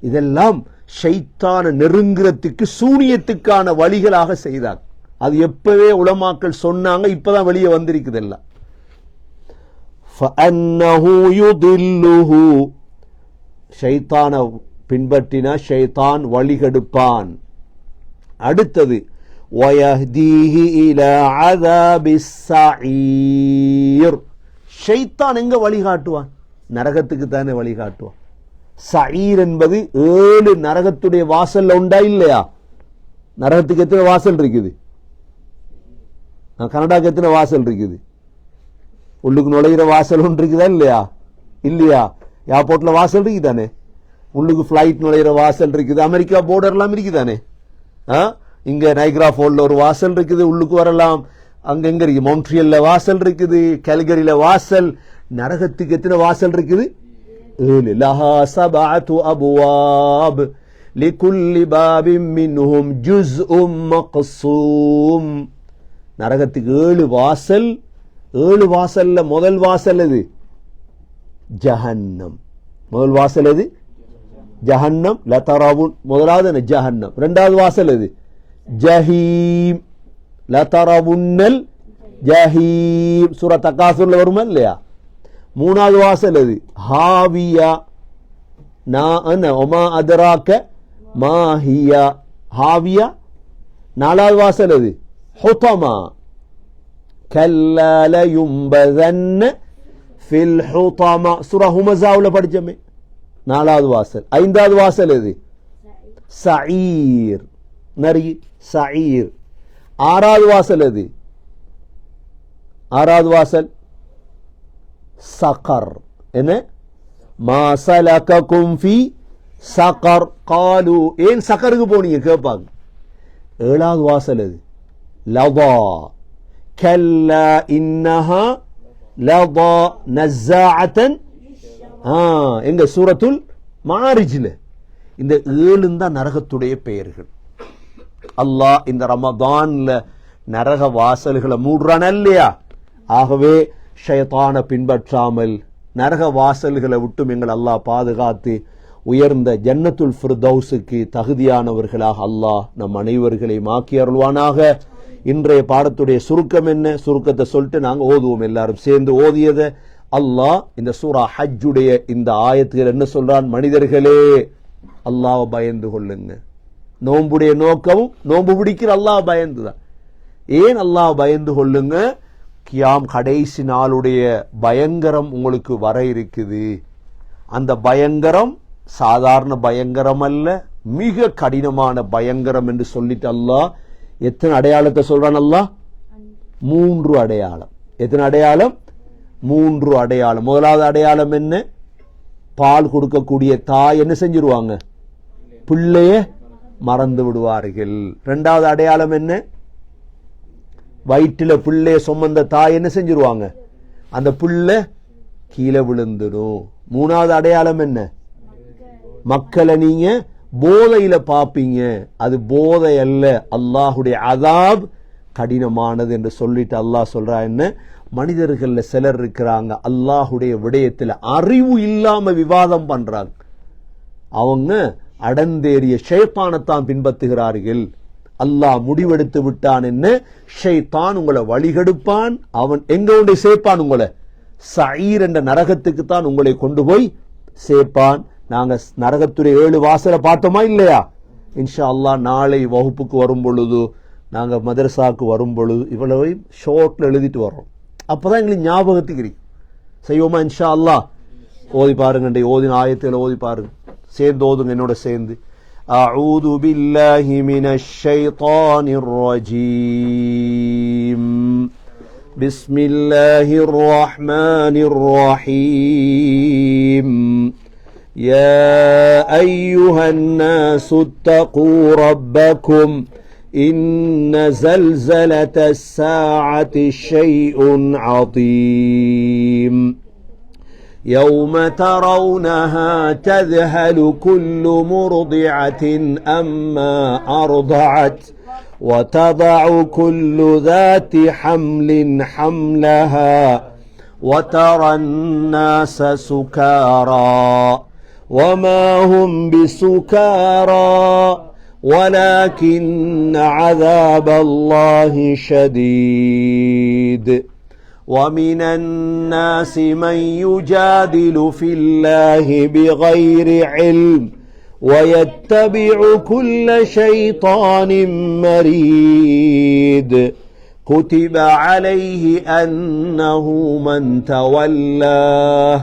இதெல்லாம் ஷைத்தான நெருங்குறதுக்கு சூனியத்துக்கான வழிகளாக செய்தார். அது எப்பவே உலமாக்கள் சொன்னாங்க, இப்பதான் வெளியே வந்திருக்குது எல்லாம். ஃபஅன்னஹு யுதில்லுஹு, ஷைத்தான பின்பற்றினா ஷைத்தான் வழிகெடுப்பான். அடுத்தது வயஹ்தீஹி இலா அஸாபிஸ் ஸஈர், ஷைத்தான் எங்க வழிகாட்டுவான்? நரகத்துக்கு தானே வழிகாட்டுவான். ஸஈர் என்பது 7 நரகத்துடைய வாசல்ல உண்டா இல்லையா? நரகத்துக்கு எத்தனை வாசல் இருக்குது? கனடாக்கு எத்தனை வாசல் இருக்குது? உள்ளுக்கு நுழைகிற வாசல் ஒன்று இருக்குதா இல்லையா? இல்லையா? ஏர்போர்ட்ல வாசல் இருக்குதானே? உள்ளுக்கு பிளைட் நுழைகிற வாசல் இருக்குது. அமெரிக்கா போர்டர்லாம் இருக்குதானே? இங்க நைக்ரா ஃபால்ல ஒரு வாசல் இருக்குது, உள்ளுக்கு வரலாம். அங்க எங்க இருக்கு? மொன்ட்ரியல்ல வாசல் இருக்குது, கல்கரியில வாசல். நரகத்துக்கு எத்தனை வாசல் இருக்குது? 7. லஹா சபஅத்து அபுவாப் லிகுல்லி பாபின் மின்ஹும் ஜுஸ்உம் மக்ஸூம். நரகத்துக்கு 7 வாசல். 7 வாசல்ல முதல் வாசல் எது? ஜஹன்னம். முதல் வாசல் எது? ஜஹன்னம். லதரவுன், முதலாவது ஜஹன்னம். இரண்டாவது வாசல் எது? ஜஹீம். லதரவுன்னல் ஜஹீம். சூரா தகாசுர்ல வருமா இல்லையா? மூணாவது வாசல் எது? ஹாவியா. ஒமா அதராக்க மாஹியா. ஹாவியா. நாலாவது வாசல் எது? ஹுதமா. கல்லா லயும்பதன்ன ஃபில் ஹுதமா. சூரா ஹுமஸாவுல படிச்சோமே, நாலாவது வாசல். ஐந்தாவது வாசல் எது? சஈர். நரி சஈர். ஆறாவது வாசல் எது? ஆறாவது வாசல் சகர். என்ன? மா சலககும் ஃபீ சகர் காலு, ஏன் சகருக்கு போனீங்க கேட்பாங்க. ஏழாவது வாசல் எது? லவா. கல்லா இன்னஹா லதா நஸ்ஸாஅத்தன் எங்க சூரத்துல் மாரிஜ்ல. இந்த 7 தான் நரகத்துடைய பெயர்கள். அல்லாஹ் இந்த ரமதான்ல நரக வாசல்களை மூடுறான் இல்லையா? ஆகவே ஷைத்தானை பின்பற்றாமல் நரக வாசல்களை விட்டும் எங்கள் அல்லாஹ் பாதுகாத்து உயர்ந்த ஜன்னத்துல் ஃபிர்தௌஸுக்கு தகுதியானவர்களாக அல்லாஹ் நம் அனைவர்களையும் ஆக்கி அருள்வானாக. இன்றைய பாடத்துடைய சுருக்கம் என்ன? சுருக்கத்தை சொல்லிட்டு நாங்கள் ஓதுவோம். எல்லாரும் சேர்ந்து ஓதியதை அல்லாஹ் இந்த சூரா ஹஜ்ஜுடைய இந்த ஆயத்துகள் என்ன சொல்றான்? மனிதர்களே அல்லாஹ்வை பயந்து கொள்ளுங்க. நோம்புடைய நோக்கம் நோம்பு பிடிக்கிற அல்லாஹ் பயந்துதான். ஏன் அல்லாஹ் பயந்து கொள்ளுங்க? கியாம் கடைசி நாளுடைய பயங்கரம் உங்களுக்கு வர இருக்குது. அந்த பயங்கரம் சாதாரண பயங்கரம் அல்ல, மிக கடினமான பயங்கரம் என்று சொல்லிட்டு அல்லாஹ் எத்தனை அடையாளத்தை சொல்றான்? அல்லாஹ் 3 அடையாளம். எத்தனை அடையாளம்? 3 அடையாளம். முதலாவது அடையாளம் என்ன? பால் கொடுக்கக்கூடிய தாய் என்ன செஞ்சிருவாங்க? பிள்ளைய மறந்து விடுவார்கள். 2வது அடையாளம் என்ன? வயிற்றில பிள்ளைய சுமந்த தாய் என்ன செஞ்சிருவாங்க? அந்த பிள்ளை கீழே விழுந்துடும். 3வது அடையாளம் என்ன? மக்களை நீங்க போதையில பாப்பீங்க. அது போதை அல்ல, அல்லாஹுடைய அதாப் கடினமானது என்று சொல்லிட்டு அல்லாஹ் சொல்றா என்ன? மனிதர்கள்ல சிலர் இருக்கிறாங்க, அல்லாஹுடைய விடயத்தில் அறிவு இல்லாம விவாதம் பண்றாங்க. அவங்க அடந்தேறிய ஷைத்தானைத்தான் பின்பற்றுகிறார்கள். அல்லாஹ் முடிவெடுத்து விட்டான் என்ன? ஷைத்தான் உங்களை வழிகெடுப்பான். அவன் எங்க கொண்டு சேர்ப்பான்? உங்களை சயீர் என்ற நரகத்துக்கு தான் உங்களை கொண்டு போய் சேர்ப்பான். நாங்க நரகத்துடைய 7 வாசலை பார்த்தோமா இல்லையா? இன்ஷா அல்லாஹ் நாளை வகுப்புக்கு வரும் பொழுது, நாங்க மதரசாவுக்கு வரும் பொழுது இவ்வளவு ஷோர்ட்ல எழுதிட்டு வர்றோம். அப்பதான் எங்களுக்கு ஞாபகத்துக்கு இருக்கு. செய்வோமா? இன்ஷா அல்லாஹ் ஓதி பாருங்க. ஓதின ஆயத்தில் ஓதி பாருங்க. சேர்ந்து ஓதுங்க என்னோட சேர்ந்து. أعوذ بالله من الشيطان الرجيم. بسم الله الرحمن الرحيم. يا أيها الناس اتقوا ربكم إن زلزلة الساعة شيء عظيم. يوم ترونها تذهل كل مرضعة أما أرضعت وتضع كل ذات حمل حملها وترى الناس سكارى وما هم بسكارى ولكن عذاب الله شديد. ومن الناس من يجادل في الله بغير علم ويتبع كل شيطان مريد. كتب عليه أنه من تولاه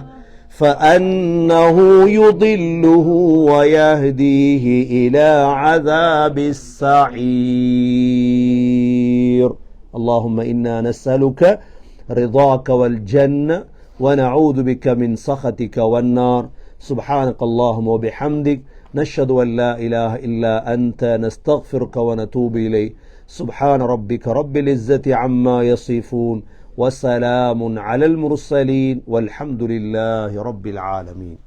فأنه يضله ويهديه إلى عذاب السعير. اللهم إنا نسألك رضاك والجنة ونعوذ بك من سخطك والنار. سبحانك اللهم وبحمدك نشهد أن لا إله إلا أنت نستغفرك ونتوب إليك. سبحان ربك رب العزة عما يصفون وسلام على المرسلين والحمد لله رب العالمين.